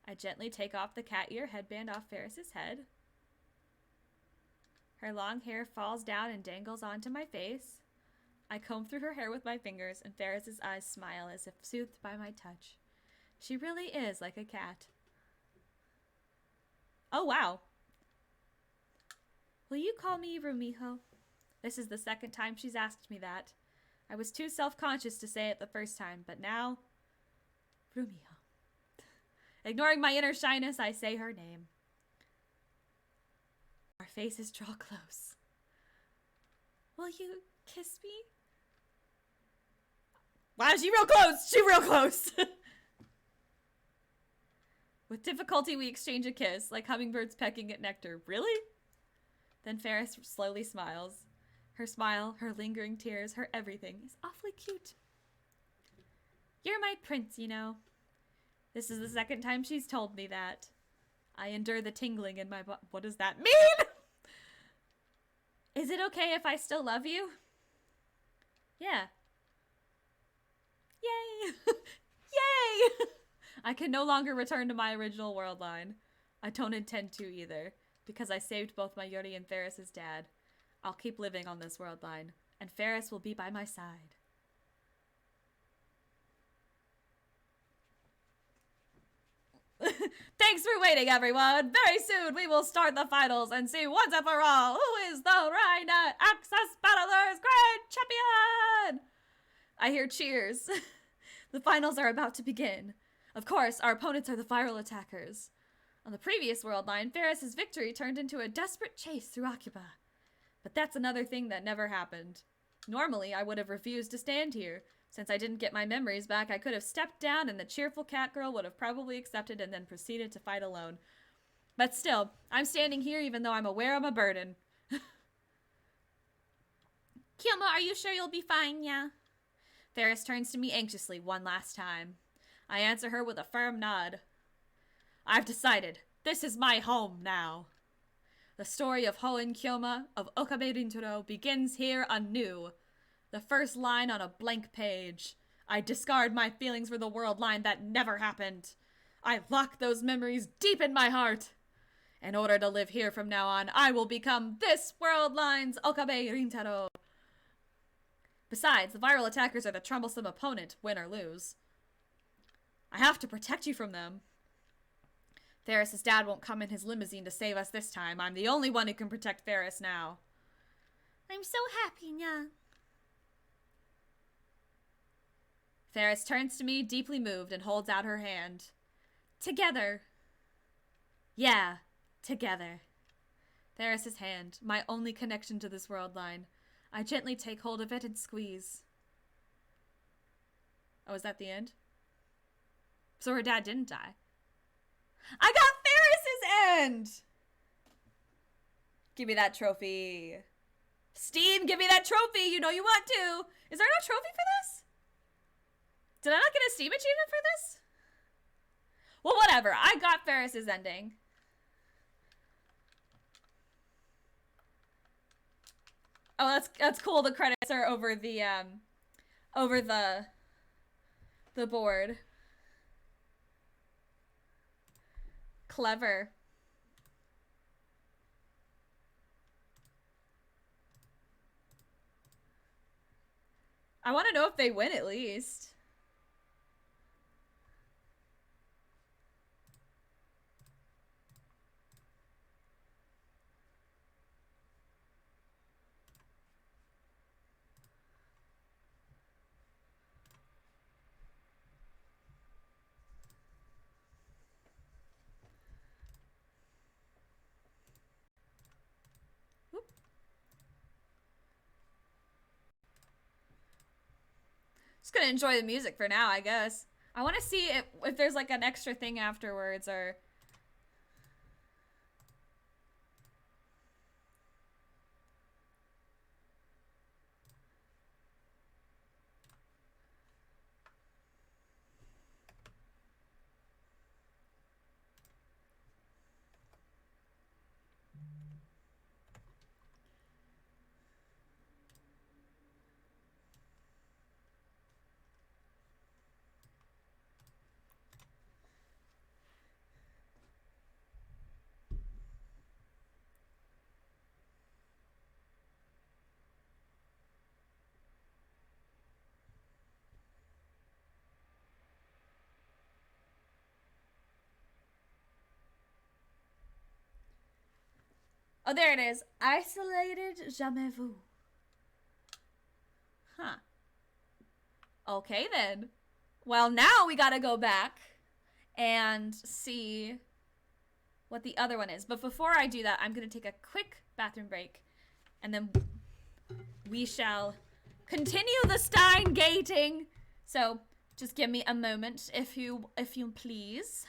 I gently take off the cat ear headband off Ferris's head. Her long hair falls down and dangles onto my face. I comb through her hair with my fingers, and Ferris's eyes smile as if soothed by my touch. She really is like a cat. Oh, wow. Will you call me Rumiho? This is the second time she's asked me that. I was too self-conscious to say it the first time, but now... Rumiho. Ignoring my inner shyness, I say her name. Our faces draw close. Will you kiss me? Wow, she real close! She real close! With difficulty, we exchange a kiss, like hummingbirds pecking at nectar. Really? Then Ferris slowly smiles. Her smile, her lingering tears, her everything is awfully cute. You're my prince, you know. This is the second time she's told me that. I endure the tingling in my butt. What does that mean? Is it okay if I still love you? Yeah. Yay! Yay! I can no longer return to my original world line. I don't intend to either, because I saved both my Yuri and Ferris's dad. I'll keep living on this world line. and Ferris will be by my side. Thanks for waiting, everyone. Very soon we will start the finals and see once and for all who is the Rhina Access Battlers Grand Champion! I hear cheers. The finals are about to begin. Of course, our opponents are the viral attackers. On the previous world line, Ferris's victory turned into a desperate chase through Akiba. But that's another thing that never happened. Normally, I would have refused to stand here. Since I didn't get my memories back, I could have stepped down and the cheerful cat girl would have probably accepted and then proceeded to fight alone. But still, I'm standing here even though I'm aware of a burden. Kyoma, are you sure you'll be fine, yeah? Ferris turns to me anxiously one last time. I answer her with a firm nod. I've decided. This is my home now. The story of Hoen Kyoma of Okabe Rintaro begins here anew. The first line on a blank page. I discard my feelings for the world line that never happened. I lock those memories deep in my heart. In order to live here from now on, I will become this world line's Okabe Rintaro. Besides, the viral attackers are the troublesome opponent, win or lose. I have to protect you from them. Ferris's dad won't come in his limousine to save us this time. I'm the only one who can protect Ferris now. I'm so happy, Nya. Ferris turns to me, deeply moved, and holds out her hand. Together. Yeah, together. Ferris's hand, my only connection to this world line. I gently take hold of it and squeeze. Oh, is that the end? So her dad didn't die. I got Ferris's end! Give me that trophy. Steam, give me that trophy! You know you want to! Is there no trophy for this? Did I not get a Steam achievement for this? Well, whatever. I got Ferris's ending. Oh, that's cool. The credits are over the board. Clever. I want to know if they win at least. Just gonna enjoy the music for now, I guess. I want to see if there's like an extra thing afterwards or... Oh, there it is. Isolated jamais vu. Huh. Okay, then. Well, now we gotta go back and see what the other one is. But before I do that, I'm gonna take a quick bathroom break. And then we shall continue the Stein gating. So, just give me a moment, if you please.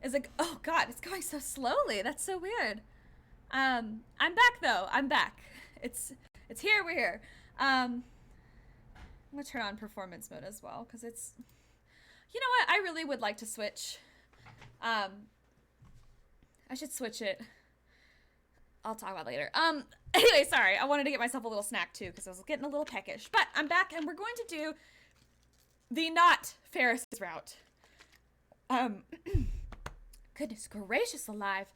Is it? Oh God, it's going so slowly. That's so weird. I'm back though. I'm back. It's here. We're here. I'm gonna turn on performance mode as well because it's. You know what? I really would like to switch. I should switch it. I'll talk about it later. Anyway, sorry. I wanted to get myself a little snack too because I was getting a little peckish. But I'm back and we're going to do the not Ferris's route. Goodness gracious alive.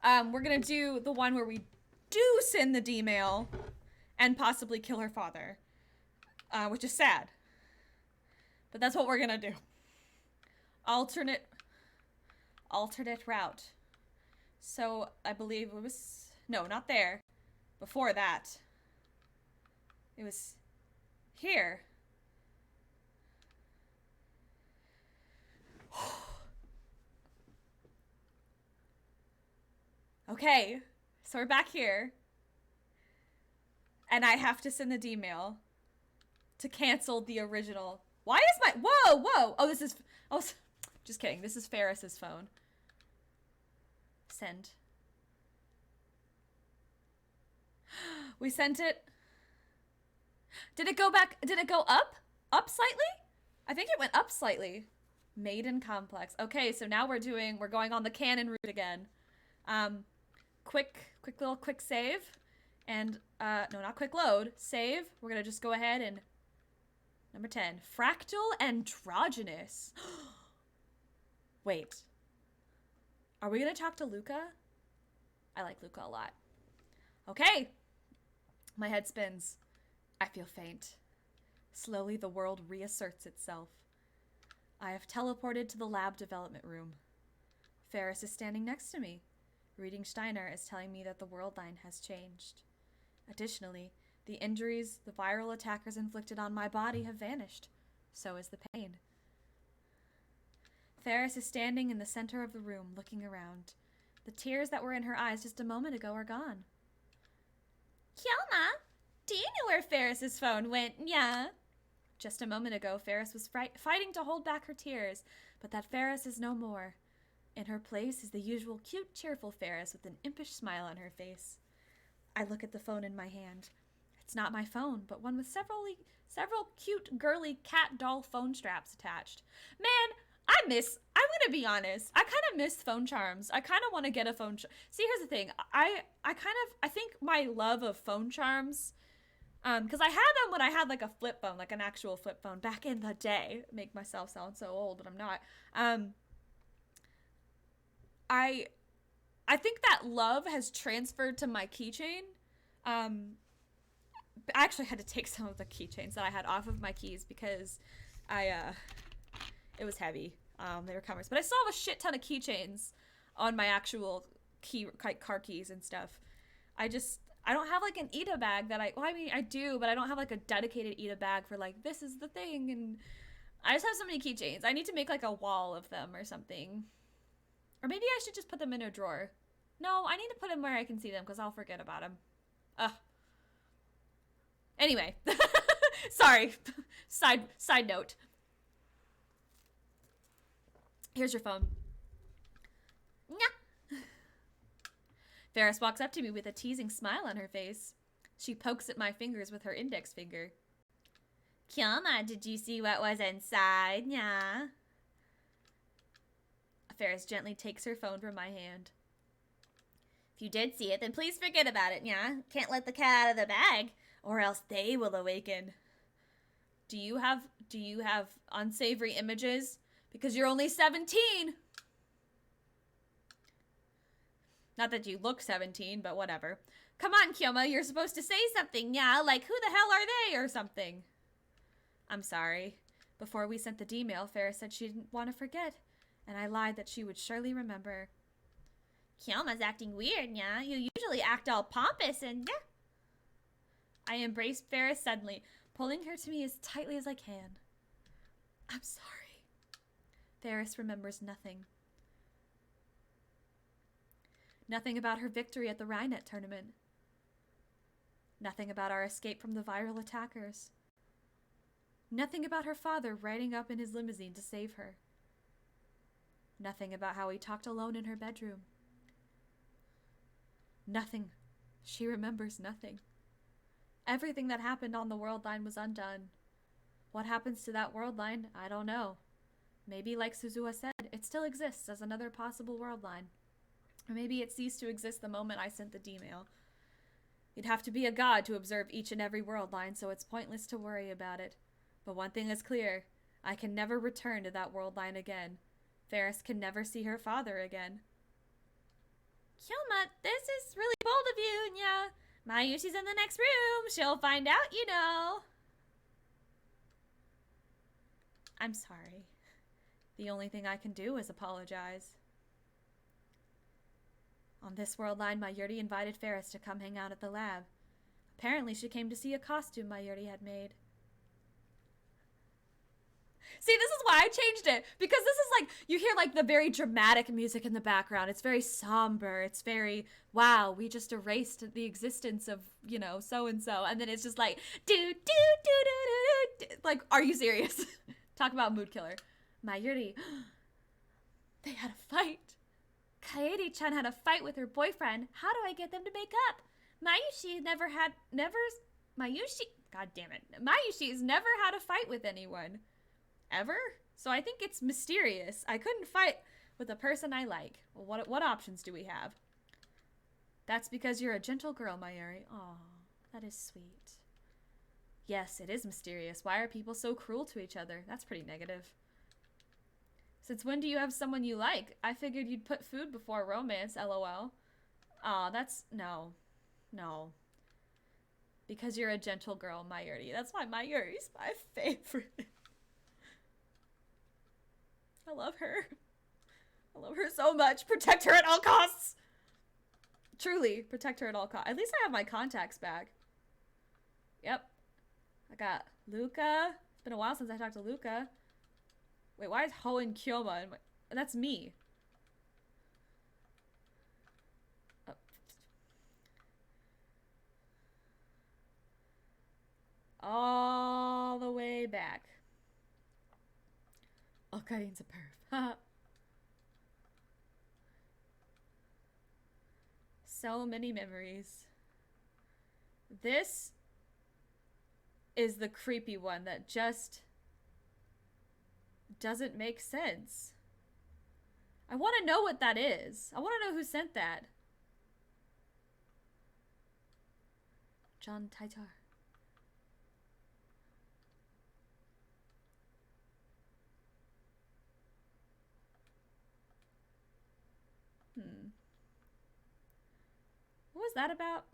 We're gonna do the one where we do send the D-mail and possibly kill her father. Which is sad. But that's what we're gonna do. Alternate route. So I believe it was, no, not there. Before that. It was here. Okay, so we're back here. And I have to send the D-mail to cancel the original. Why is my, whoa. Oh, this is, just kidding. This is Ferris's phone. Send. We sent it. Did it go back? Did it go up? Up slightly? I think it went up slightly. Maiden Complex. Okay, so now we're going on the canon route again. Quick save. And, no, not quick load. Save. We're gonna just go ahead and, number 10. Fractal Androgynous. Wait. Are we gonna talk to Luca? I like Luca a lot. Okay. My head spins. I feel faint. Slowly, the world reasserts itself. I have teleported to the lab development room. Ferris is standing next to me. Reading Steiner is telling me that the world line has changed. Additionally, the injuries the viral attackers inflicted on my body have vanished. So is the pain. Ferris is standing in the center of the room, looking around. The tears that were in her eyes just a moment ago are gone. Kielma, do you know where Ferris's phone went? Yeah. Just a moment ago, Ferris was fighting to hold back her tears, but that Ferris is no more. In her place is the usual cute, cheerful Ferris with an impish smile on her face. I look at the phone in my hand. It's not my phone, but one with several cute, girly cat doll phone straps attached. Man, I'm gonna be honest. I kind of miss phone charms. I kind of want to get a phone. See, here's the thing. I think my love of phone charms, because I had them when I had like a flip phone, like an actual flip phone back in the day. Make myself sound so old, but I'm not. I think that love has transferred to my keychain. I actually had to take some of the keychains that I had off of my keys because it was heavy. They were covers, but I still have a shit ton of keychains on my actual car keys and stuff. I don't have like an Ida bag that I do, but I don't have like a dedicated Ida bag for like, this is the thing. And I just have so many keychains. I need to make like a wall of them or something. Or maybe I should just put them in a drawer. No, I need to put them where I can see them because I'll forget about them. Anyway. Sorry. Side note. Here's your phone. Nyah. Ferris walks up to me with a teasing smile on her face. She pokes at my fingers with her index finger. Kielma, did you see what was inside? Yeah. Ferris gently takes her phone from my hand. If you did see it, then please forget about it, yeah? Can't let the cat out of the bag, or else they will awaken. Do you have unsavory images? Because you're only 17. Not that you look 17, but whatever. Come on, Kielma, you're supposed to say something, yeah? Like, who the hell are they, or something? I'm sorry. Before we sent the D-mail, Ferris said she didn't want to forget. And I lied that she would surely remember. Kielma's acting weird, yeah? You usually act all pompous and yeah. I embraced Ferris suddenly, pulling her to me as tightly as I can. I'm sorry. Ferris remembers nothing. Nothing about her victory at the Rhinet tournament. Nothing about our escape from the viral attackers. Nothing about her father riding up in his limousine to save her. Nothing about how he talked alone in her bedroom. Nothing. She remembers nothing. Everything that happened on the world line was undone. What happens to that world line, I don't know. Maybe, like Suzuha said, it still exists as another possible world line. Or maybe it ceased to exist the moment I sent the D-mail. You'd have to be a god to observe each and every world line, so it's pointless to worry about it. But one thing is clear. I can never return to that world line again. Ferris can never see her father again. Kyoma, this is really bold of you, yeah. Mayushi's in the next room. She'll find out, you know. I'm sorry. The only thing I can do is apologize. On this world line, Mayuri invited Ferris to come hang out at the lab. Apparently, she came to see a costume Mayuri had made. See, this is why I changed it. Because this is like, you hear like the very dramatic music in the background. It's very somber. It's very, wow, we just erased the existence of, you know, so-and-so. And then it's just like, do. Like, are you serious? Talk about mood killer. Mayuri, they had a fight. Kaede-chan had a fight with her boyfriend. How do I get them to make up? Mayushi's never had a fight with anyone. Ever? So I think it's mysterious. I couldn't fight with a person I like. Well, what options do we have? That's because you're a gentle girl, Mayuri. Aw, that is sweet. Yes, it is mysterious. Why are people so cruel to each other? That's pretty negative. Since when do you have someone you like? I figured you'd put food before romance, lol. Aw, that's... No. Because you're a gentle girl, Mayuri. That's why Mayuri's my favorite. I love her. I love her so much. Protect her at all costs. Truly, protect her at all costs. At least I have my contacts back. Yep. I got Luca. It's been a while since I talked to Luca. Wait, why is Ho and Kyoma? That's me. Oh. All the way back. Okarin's a perv. So many memories. This is the creepy one that just doesn't make sense. I want to know what that is. I want to know who sent that. John Taitar. What was that about?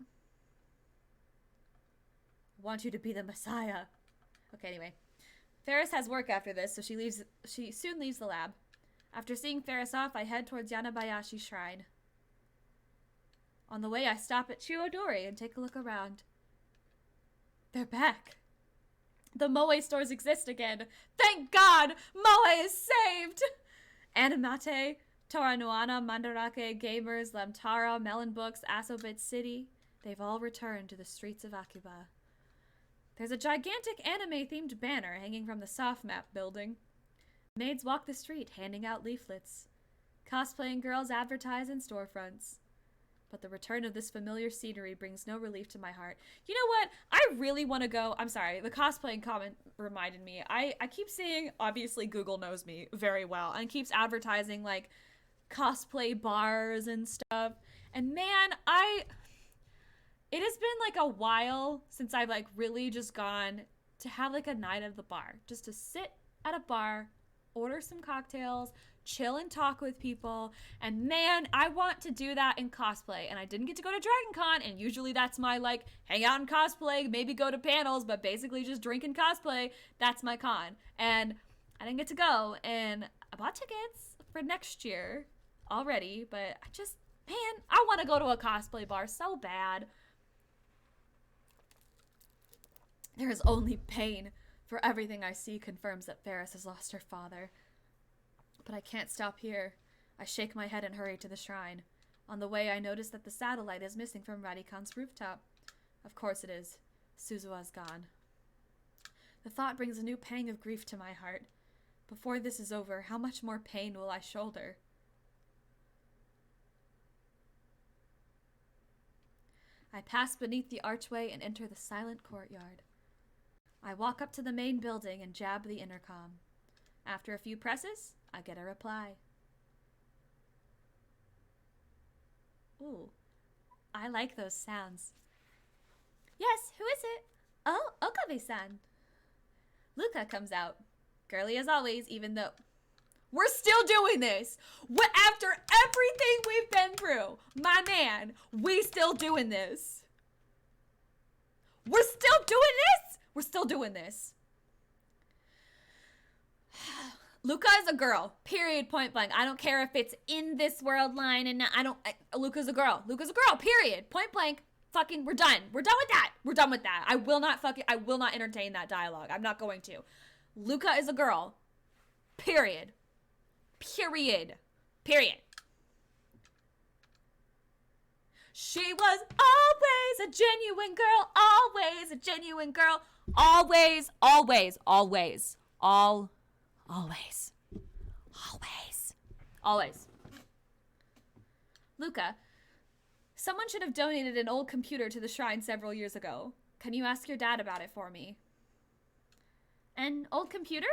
Want you to be the Messiah. Okay, anyway. Ferris has work after this, so she soon leaves the lab. After seeing Ferris off, I head towards Yanabayashi Shrine. On the way, I stop at Chirodori and take a look around. They're back. The Moe stores exist again. Thank God! Moe is saved! Animate, Toranoana, Mandarake, Gamers, Lamtara, Melon Books, Asobit City. They've all returned to the streets of Akiba. There's a gigantic anime-themed banner hanging from the soft map building. Maids walk the street, handing out leaflets. Cosplaying girls advertise in storefronts. But the return of this familiar scenery brings no relief to my heart. You know what? I really want to go... I'm sorry, the cosplaying comment reminded me. I keep seeing, obviously Google knows me very well, and keeps advertising, like, cosplay bars and stuff. And man, it has been, like, a while since I've, like, really just gone to have, like, a night at the bar. Just to sit at a bar, order some cocktails, chill and talk with people, and man, I want to do that in cosplay. And I didn't get to go to Dragon Con, and usually that's my, like, hang out and cosplay, maybe go to panels, but basically just drink and cosplay. That's my con. And I didn't get to go, and I bought tickets for next year already, but I just, man, I want to go to a cosplay bar so bad. There is only pain, for everything I see confirms that Ferris has lost her father. But I can't stop here. I shake my head and hurry to the shrine. On the way, I notice that the satellite is missing from Radikan's rooftop. Of course it is. Suzuha's gone. The thought brings a new pang of grief to my heart. Before this is over, how much more pain will I shoulder? I pass beneath the archway and enter the silent courtyard. I walk up to the main building and jab the intercom. After a few presses, I get a reply. Ooh, I like those sounds. Yes, who is it? Oh, Okabe-san. Luca comes out. Girly as always, even though... We're still doing this! After everything we've been through, my man, we still doing this. We're still doing this? We're still doing this. Luca is a girl. Period. Point blank. I don't care if it's in this world line and Luca's a girl. Luca's a girl. Period. Point blank. Fucking, we're done. We're done with that. We're done with that. I will not entertain that dialogue. I'm not going to. Luca is a girl. Period. Period. Period. She was always a genuine girl. Always a genuine girl. Always, always, always. Always. Always. Always. Luca, someone should have donated an old computer to the shrine several years ago. Can you ask your dad about it for me? An old computer?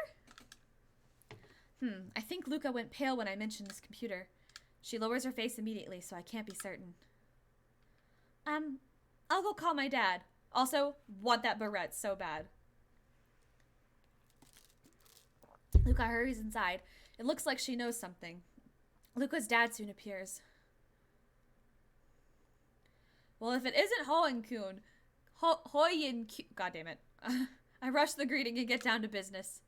I think Luca went pale when I mentioned this computer. She lowers her face immediately, so I can't be certain. I'll go call my dad. Also, want that barrette so bad. Luca hurries inside. It looks like she knows something. Luca's dad soon appears. Well, if it isn't Hoen-kun, Hoyen-kun, God damn it. I rush the greeting and get down to business.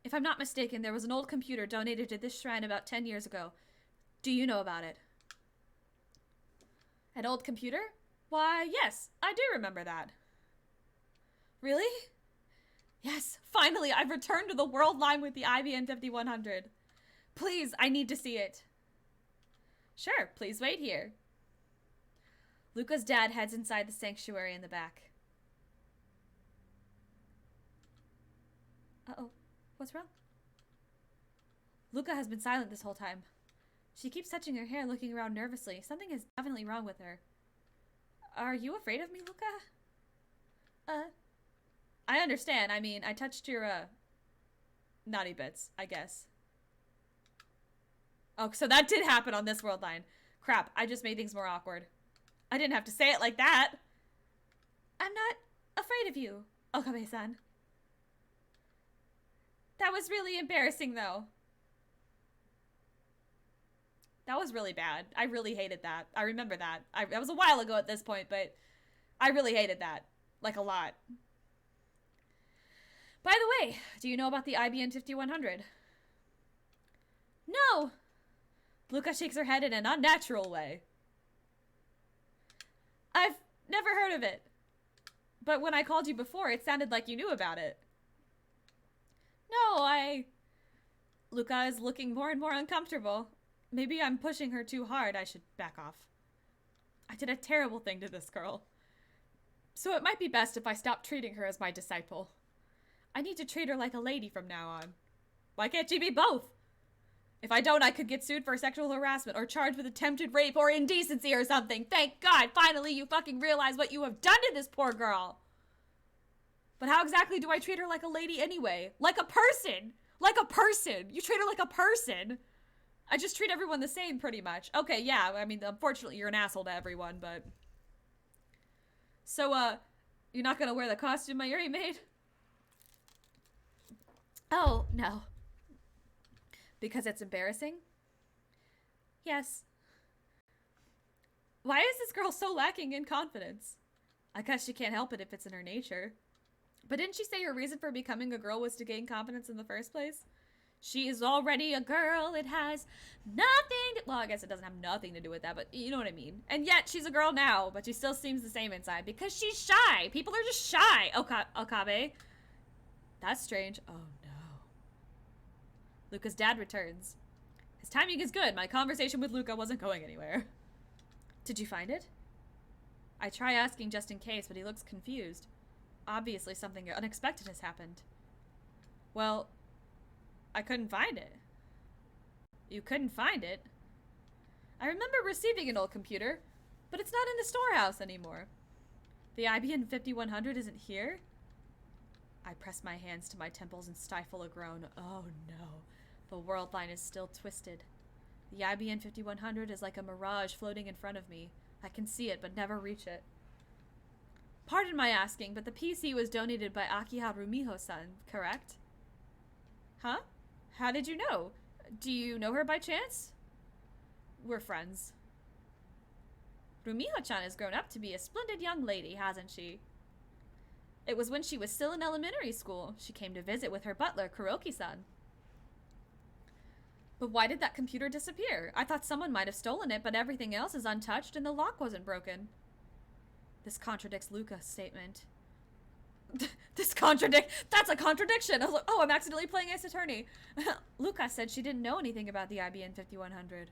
If I'm not mistaken, there was an old computer donated to this shrine about 10 years ago. Do you know about it? An old computer? Why, yes, I do remember that. Really? Yes, finally, I've returned to the world line with the IBM 5100. Please, I need to see it. Sure, please wait here. Luca's dad heads inside the sanctuary in the back. Uh-oh. What's wrong? Luca has been silent this whole time. She keeps touching her hair, looking around nervously. Something is definitely wrong with her. Are you afraid of me, Luca? I understand. I mean, I touched your, naughty bits, I guess. Oh, so that did happen on this world line. Crap, I just made things more awkward. I didn't have to say it like that. I'm not afraid of you, Okabe-san. That was really embarrassing, though. That was really bad. I really hated that. I remember that. That was a while ago at this point, but I really hated that. Like, a lot. By the way, do you know about the IBM 5100? No! Luca shakes her head in an unnatural way. I've never heard of it. But when I called you before, it sounded like you knew about it. No, Luca is looking more and more uncomfortable. Maybe I'm pushing her too hard. I should back off. I did a terrible thing to this girl. So it might be best if I stop treating her as my disciple. I need to treat her like a lady from now on. Why can't she be both? If I don't, I could get sued for sexual harassment or charged with attempted rape or indecency or something. Thank God, finally you fucking realize what you have done to this poor girl. But how exactly do I treat her like a lady anyway? Like a person! Like a person! You treat her like a person! I just treat everyone the same, pretty much. Okay, yeah, I mean, unfortunately, you're an asshole to everyone, but... So, you're not gonna wear the costume I already made? Oh, no. Because it's embarrassing? Yes. Why is this girl so lacking in confidence? I guess she can't help it if it's in her nature. But didn't she say her reason for becoming a girl was to gain confidence in the first place? She is already a girl. It has nothing to... Well, I guess it doesn't have nothing to do with that, but you know what I mean. And yet, she's a girl now, but she still seems the same inside because she's shy. People are just shy. Okabe. That's strange. Oh, no. Luca's dad returns. His timing is good. My conversation with Luca wasn't going anywhere. Did you find it? I try asking just in case, but he looks confused. Obviously, something unexpected has happened. Well... I couldn't find it. You couldn't find it? I remember receiving an old computer, but it's not in the storehouse anymore. The IBM 5100 isn't here? I press my hands to my temples and stifle a groan. Oh no. The world line is still twisted. The IBM 5100 is like a mirage floating in front of me. I can see it, but never reach it. Pardon my asking, but the PC was donated by Akiha Rumiho-san, correct? Huh? How did you know? Do you know her by chance? We're friends. Rumiho-chan has grown up to be a splendid young lady, hasn't she? It was when she was still in elementary school. She came to visit with her butler, Kuroki-san. But why did that computer disappear? I thought someone might have stolen it, but everything else is untouched and the lock wasn't broken. This contradicts Luca's statement. That's a contradiction! I was like, oh, I'm accidentally playing Ace Attorney. Luca said she didn't know anything about the IBM 5100.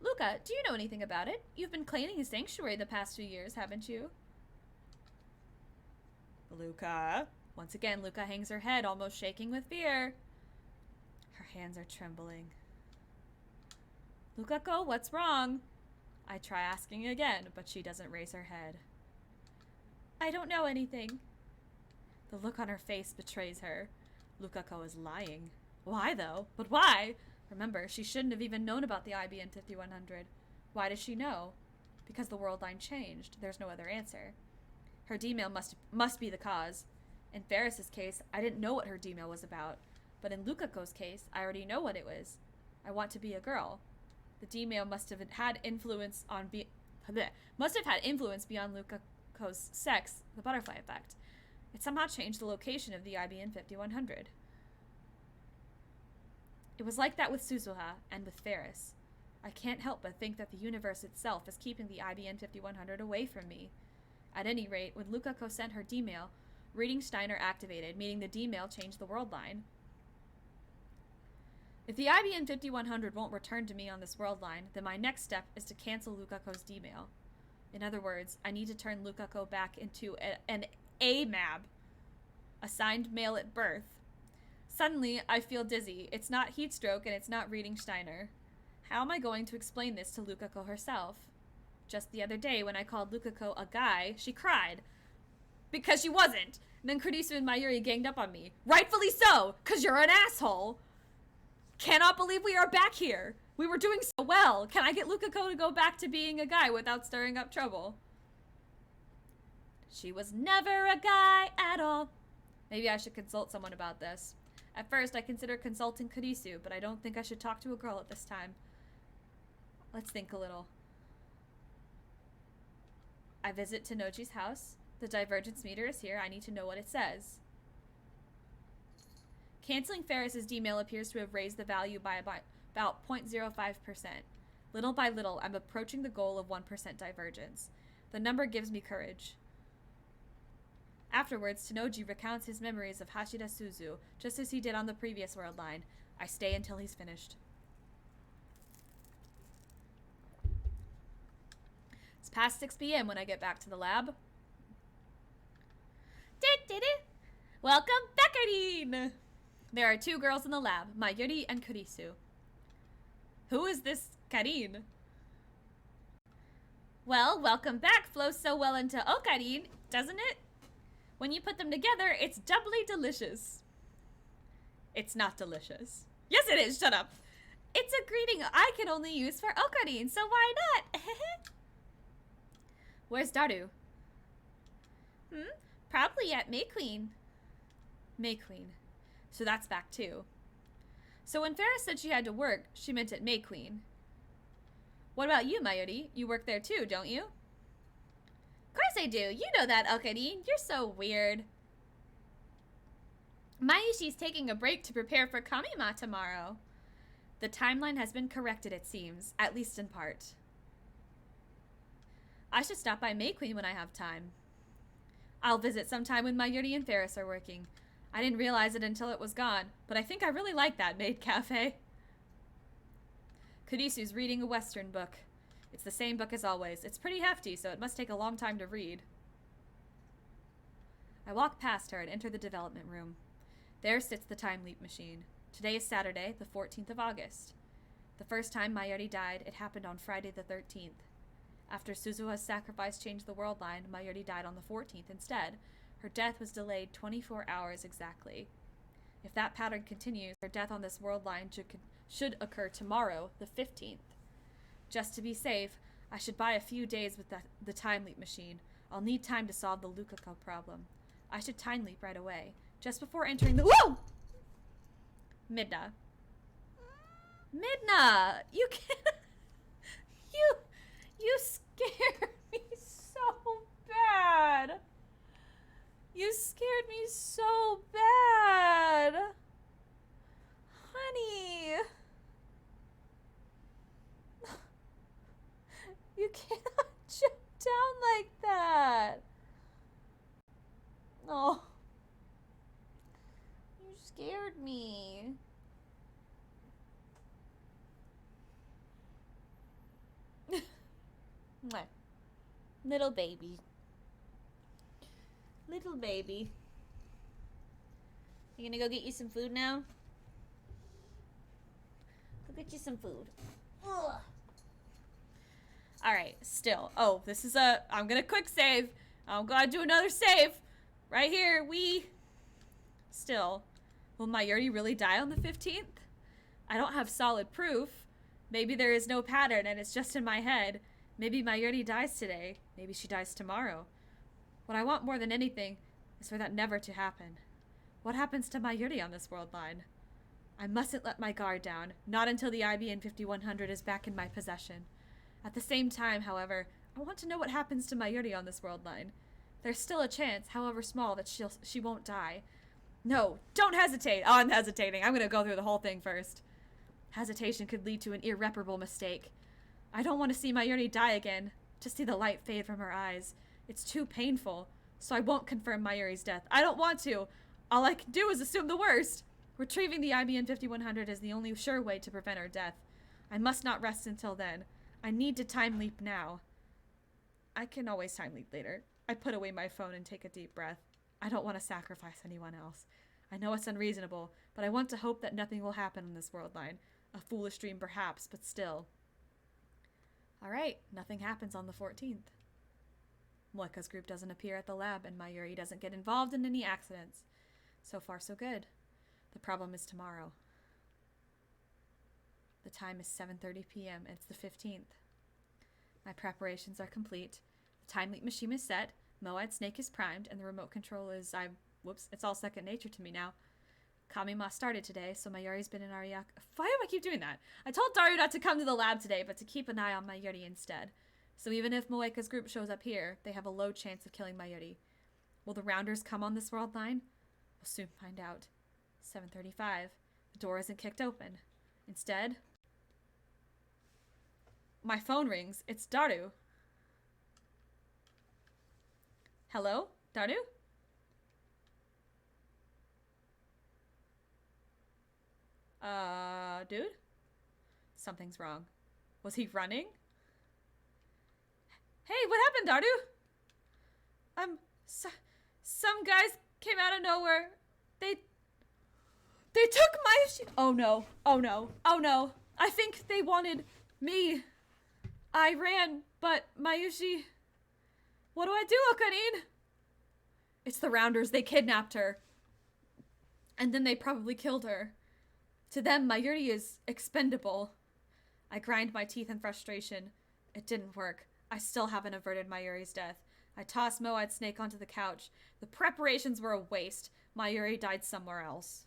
Luca, do you know anything about it? You've been cleaning a sanctuary the past few years, haven't you? Luca. Once again, Luca hangs her head, almost shaking with fear. Her hands are trembling. Lukako, what's wrong? I try asking again, but she doesn't raise her head. I don't know anything. The look on her face betrays her. Lukako is lying. Why, though? But why? Remember, she shouldn't have even known about the IBM 5100. Why does she know? Because the world line changed. There's no other answer. Her D-mail must be the cause. In Ferris's case, I didn't know what her D-mail was about. But in Lukako's case, I already know what it was. I want to be a girl. The D-mail must have had influence beyond Lukako's sex, the butterfly effect. It somehow changed the location of the IBM 5100. It was like that with Suzuha and with Ferris. I can't help but think that the universe itself is keeping the IBM 5100 away from me. At any rate, when Lukako sent her D-mail, reading Steiner activated, meaning the D-mail changed the world line. If the IBM 5100 won't return to me on this world line, then my next step is to cancel Lukako's D-mail. In other words, I need to turn Lukako back into an AMAB, assigned male at birth. Suddenly, I feel dizzy. It's not heat stroke and it's not reading Steiner. How am I going to explain this to Lukako herself? Just the other day, when I called Lukako a guy, she cried. Because she wasn't. And then Kurisu and Mayuri ganged up on me. Rightfully so, because you're an asshole. Cannot believe we are back here. We were doing so well. Can I get Lukako to go back to being a guy without stirring up trouble? She was never a guy at all. Maybe I should consult someone about this. At first, I considered consulting Kurisu, but I don't think I should talk to a girl at this time. Let's think a little. I visit Tanoji's house. The divergence meter is here. I need to know what it says. Canceling Ferris's D-mail appears to have raised the value by about 0.05%. Little by little, I'm approaching the goal of 1% divergence. The number gives me courage. Afterwards, Tanoji recounts his memories of Hashida Suzu, just as he did on the previous world line. I stay until he's finished. It's past 6 p.m. when I get back to the lab. Welcome back, Karin! There are 2 girls in the lab, Mayuri and Kurisu. Who is this Karin? Well, welcome back flows so well into Okarin, doesn't it? When you put them together, it's doubly delicious. It's not delicious. Yes, it is. Shut up. It's a greeting I can only use for Okarin, so why not? Where's Daru? Probably at May Queen. May Queen. So that's back too. So when Ferris said she had to work, she meant at May Queen. What about you, Mayuri? You work there too, don't you? Of course I do. You know that, Okarin. You're so weird. Mayushi's taking a break to prepare for Kamima tomorrow. The timeline has been corrected, it seems, at least in part. I should stop by May Queen when I have time. I'll visit sometime when Mayuri and Ferris are working. I didn't realize it until it was gone, but I think I really like that maid cafe. Kurisu's reading a Western book. It's the same book as always. It's pretty hefty, so it must take a long time to read. I walk past her and enter the development room. There sits the time leap machine. Today is Saturday, the 14th of August. The first time Mayuri died, it happened on Friday the 13th. After Suzuha's sacrifice changed the world line, Mayuri died on the 14th instead. Her death was delayed 24 hours exactly. If that pattern continues, her death on this world line should occur tomorrow, the 15th. Just to be safe, I should buy a few days with the time leap machine. I'll need time to solve the Lukako problem. I should time leap right away, just before entering the— Whoa! Midna. Midna! You can't— You scared me so bad. You scared me so bad. Honey. You cannot jump down like that. Oh. You scared me. Little baby. Little baby. You gonna go get you some food now? Go get you some food. Ugh. Alright, still. Oh, this is I'm gonna quick save. I'm gonna do another save. Right here, Still. Will Mayuri really die on the 15th? I don't have solid proof. Maybe there is no pattern and it's just in my head. Maybe Mayuri dies today. Maybe she dies tomorrow. What I want more than anything is for that never to happen. What happens to Mayuri on this world line? I mustn't let my guard down, not until the IBN 5100 is back in my possession. At the same time, however, I want to know what happens to Mayuri on this world line. There's still a chance, however small, that she won't die. No, don't hesitate. Oh, I'm hesitating. I'm gonna go through the whole thing first. Hesitation could lead to an irreparable mistake. I don't want to see Mayuri die again, to see the light fade from her eyes. It's too painful, so I won't confirm Mayuri's death. I don't want to. All I can do is assume the worst. Retrieving the IBN 5100 is the only sure way to prevent her death. I must not rest until then. I need to time leap now. I can always time leap later. I put away my phone and take a deep breath. I don't want to sacrifice anyone else. I know it's unreasonable, but I want to hope that nothing will happen on this world line. A foolish dream perhaps, but still. Alright, nothing happens on the 14th. Moika's group doesn't appear at the lab, and Mayuri doesn't get involved in any accidents. So far, so good. The problem is tomorrow. The time is 7:30 p.m. and it's the 15th. My preparations are complete. The time leap machine is set, Moad Snake is primed, and the remote control is— whoops, it's all second nature to me now. Kamima started today, so Mayuri's been in Ariaka— Why do I keep doing that? I told Daru not to come to the lab today, but to keep an eye on Mayuri instead. So even if Moeka's group shows up here, they have a low chance of killing Mayuri. Will the Rounders come on this world line? We'll soon find out. 7:35. The door isn't kicked open. Instead, my phone rings. It's Daru. Hello? Daru? Dude? Something's wrong. Was he running? Hey, what happened, Daru? Some guys came out of nowhere. They took my— Oh no. Oh no. Oh no. I think they wanted me. I ran, but Mayushi— What do I do, Okanin? It's the Rounders. They kidnapped her. And then they probably killed her. To them, Mayuri is expendable. I grind my teeth in frustration. It didn't work. I still haven't averted Mayuri's death. I tossed Moad Snake onto the couch. The preparations were a waste. Mayuri died somewhere else.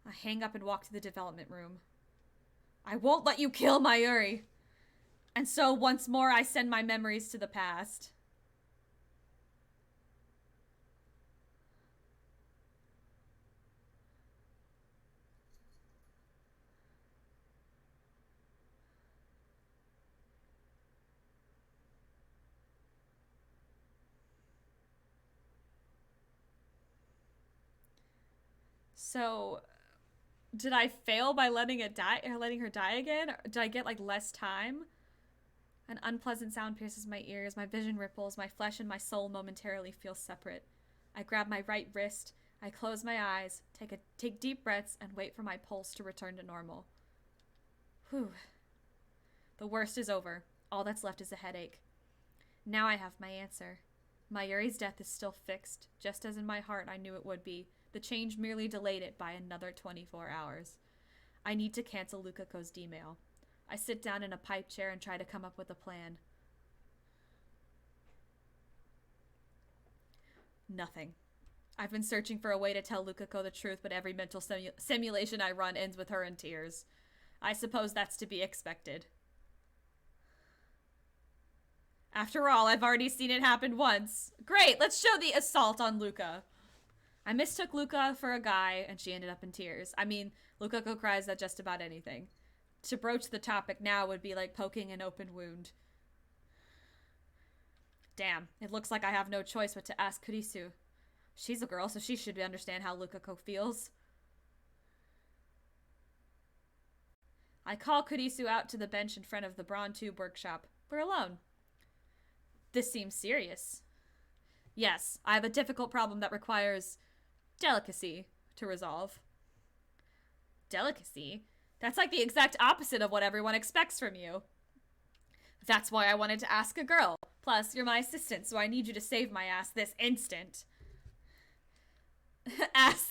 I hang up and walk to the development room. I won't let you kill Mayuri. And so once more I send my memories to the past. So, did I fail by letting it die, or letting her die again? Or did I get like less time? An unpleasant sound pierces my ears, my vision ripples, my flesh and my soul momentarily feel separate. I grab my right wrist. I close my eyes, take deep breaths, and wait for my pulse to return to normal. Whew. The worst is over. All that's left is a headache. Now I have my answer. Mayuri's death is still fixed, just as in my heart I knew it would be. The change merely delayed it by another 24 hours. I need to cancel Lukako's D-mail. I sit down in a pipe chair and try to come up with a plan. Nothing. I've been searching for a way to tell Lukako the truth, but every mental simulation I run ends with her in tears. I suppose that's to be expected. After all, I've already seen it happen once. Great, let's show the assault on Luka. I mistook Luka for a guy, and she ended up in tears. I mean, Lukako cries at just about anything. To broach the topic now would be like poking an open wound. Damn, it looks like I have no choice but to ask Kurisu. She's a girl, so she should understand how Lukako feels. I call Kurisu out to the bench in front of the Braun Tube workshop. We're alone. This seems serious. Yes, I have a difficult problem that requires delicacy to resolve. Delicacy? That's like the exact opposite of what everyone expects from you. That's why I wanted to ask a girl. Plus, you're my assistant, so I need you to save my ass this instant. Ass.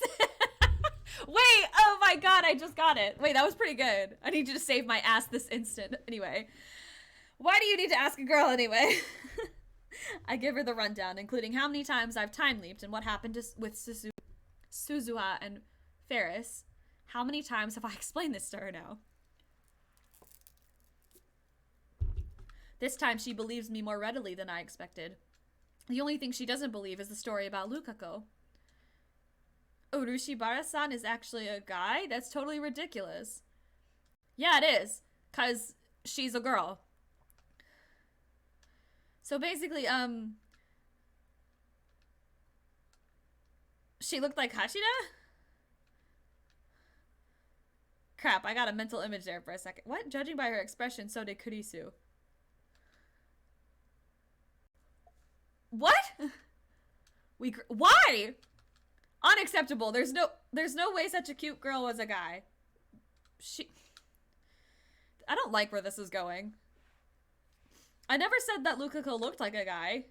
Wait, oh my god, I just got it. Wait, that was pretty good. I need you to save my ass this instant. Anyway. Why do you need to ask a girl anyway? I give her the rundown, including how many times I've time-leaped and what happened with Suzuha and Ferris. How many times have I explained this to her now? This time she believes me more readily than I expected. The only thing she doesn't believe is the story about Lukako. Urushibara-san is actually a guy? That's totally ridiculous. Yeah, it is. 'Cause she's a girl. So basically, she looked like Hashida? Crap, I got a mental image there for a second. What? Judging by her expression, so did Kurisu. What? Why? Unacceptable. There's no way such a cute girl was a guy. I don't like where this is going. I never said that Lukako looked like a guy.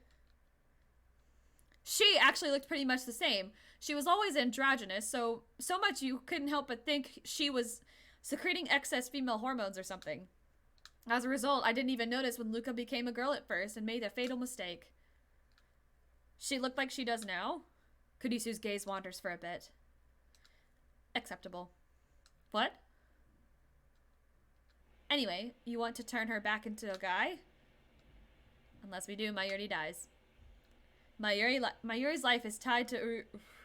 She actually looked pretty much the same. She was always androgynous, so much you couldn't help but think she was secreting excess female hormones or something. As a result, I didn't even notice when Luka became a girl at first and made a fatal mistake. She looked like she does now? Kurisu's gaze wanders for a bit. Acceptable. What? Anyway, you want to turn her back into a guy? Unless we do, Mayuri dies. Mayuri's life is tied to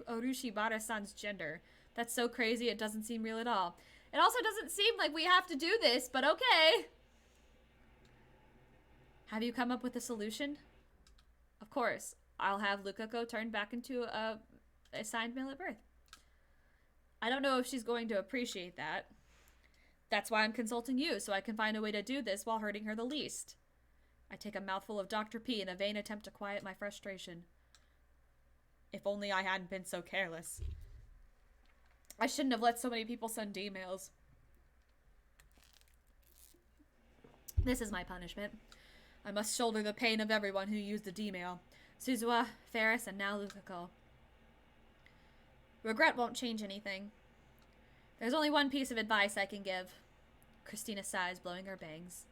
Urushibara-san's gender. That's so crazy it doesn't seem real at all. It also doesn't seem like we have to do this, but okay. Have you come up with a solution? Of course. I'll have Lukako turned back into a assigned male at birth. I don't know if she's going to appreciate that. That's why I'm consulting you, so I can find a way to do this while hurting her the least. I take a mouthful of Dr. P in a vain attempt to quiet my frustration. If only I hadn't been so careless. I shouldn't have let so many people send emails. This is my punishment. I must shoulder the pain of everyone who used the D-mail. Suzuha, Ferris, and now Lukako. Regret won't change anything. There's only one piece of advice I can give. Christina sighs, blowing her bangs.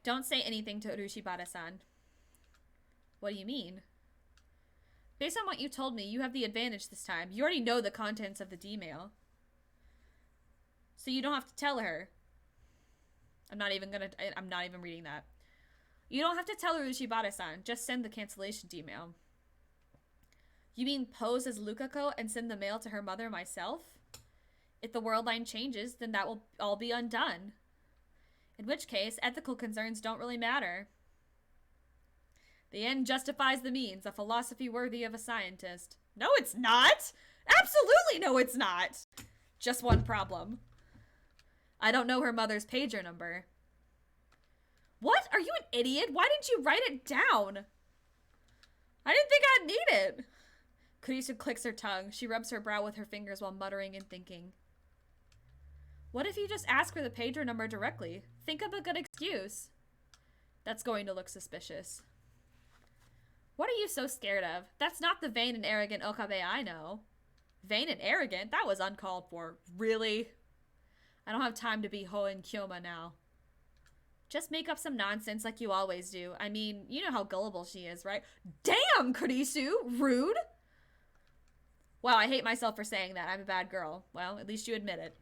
Don't say anything to Urushibara-san. What do you mean? Based on what you told me, you have the advantage this time. You already know the contents of the D-mail. So you don't have to tell her. I'm not even reading that. You don't have to tell Urushibara-san. Just send the cancellation D-mail. You mean pose as Lukako and send the mail to her mother myself? If the world line changes, then that will all be undone. In which case, ethical concerns don't really matter. The end justifies the means, a philosophy worthy of a scientist. No, it's not! Absolutely no, it's not! Just one problem. I don't know her mother's pager number. What? Are you an idiot? Why didn't you write it down? I didn't think I'd need it. Kurisu clicks her tongue. She rubs her brow with her fingers while muttering and thinking. What if you just ask for the pager number directly? Think of a good excuse. That's going to look suspicious. What are you so scared of? That's not the vain and arrogant Okabe I know. Vain and arrogant? That was uncalled for. Really? I don't have time to be Hoen Kyoma now. Just make up some nonsense like you always do. I mean, you know how gullible she is, right? Damn, Kurisu! Rude! Wow, I hate myself for saying that. I'm a bad girl. Well, at least you admit it.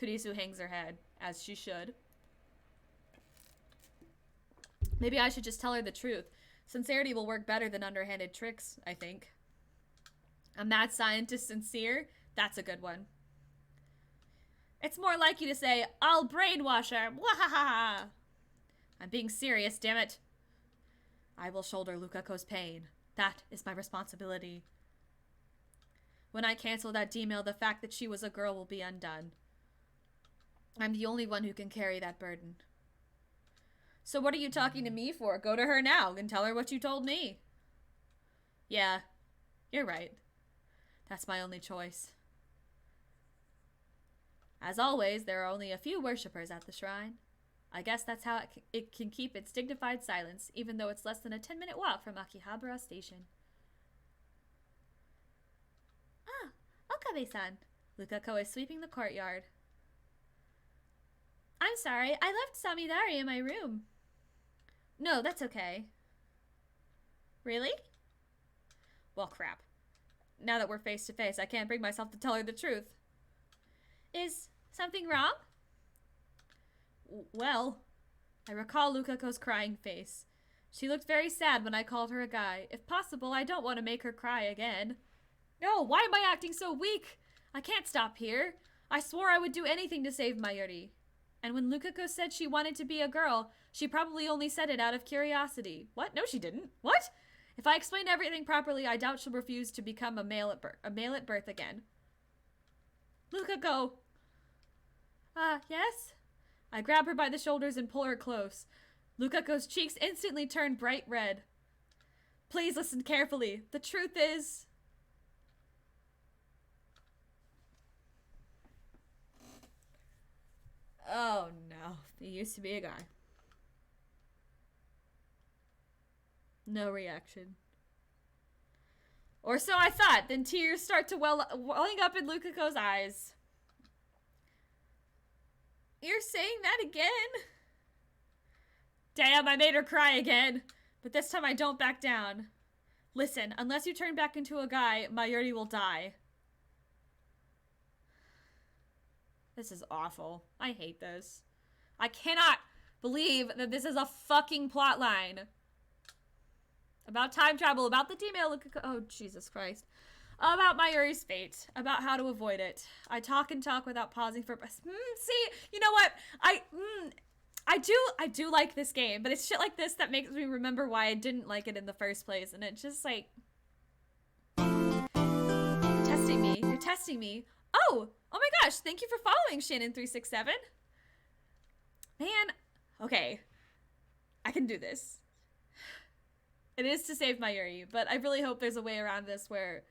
Kurisu hangs her head, as she should. Maybe I should just tell her the truth. Sincerity will work better than underhanded tricks, I think. A mad scientist sincere? That's a good one. It's more like you to say, I'll brainwash her. Wahaha! I'm being serious, damn it. I will shoulder Lukako's pain. That is my responsibility. When I cancel that D-mail, the fact that she was a girl will be undone. I'm the only one who can carry that burden. So what are you talking to me for? Go to her now and tell her what you told me. Yeah, you're right. That's my only choice. As always, there are only a few worshippers at the shrine. I guess that's how it can keep its dignified silence, even though it's less than a 10-minute walk from Akihabara Station. Ah, Okabe-san. Lukako is sweeping the courtyard. I'm sorry, I left Samidari in my room. No, that's okay. Really? Well, crap. Now that we're face to face, I can't bring myself to tell her the truth. Is something wrong? Well, I recall Lukako's crying face. She looked very sad when I called her a guy. If possible, I don't want to make her cry again. No, why am I acting so weak? I can't stop here. I swore I would do anything to save Mayuri. And when Lukako said she wanted to be a girl, she probably only said it out of curiosity. What? No, she didn't. What? If I explain everything properly, I doubt she'll refuse to become a male at birth again. Lukako! Yes? I grab her by the shoulders and pull her close. Lukako's cheeks instantly turn bright red. Please listen carefully. The truth is... Oh no, he used to be a guy. No reaction. Or so I thought. Then tears start to welling up in Lukako's eyes. You're saying that again? Damn, I made her cry again. But this time I don't back down. Listen, unless you turn back into a guy, Mayuri will die. This is awful. I hate this. I cannot believe that this is a fucking plotline. About time travel, about the D-mail. Oh, Jesus Christ. About Mayuri's fate. About how to avoid it. I talk and talk without pausing for... See, you know what? I do like this game, but it's shit like this that makes me remember why I didn't like it in the first place. And it's just like... You're testing me. You're testing me. Oh my gosh, thank you for following Shannon367. Man, okay. I can do this. It is to save Mayuri, but I really hope there's a way around this where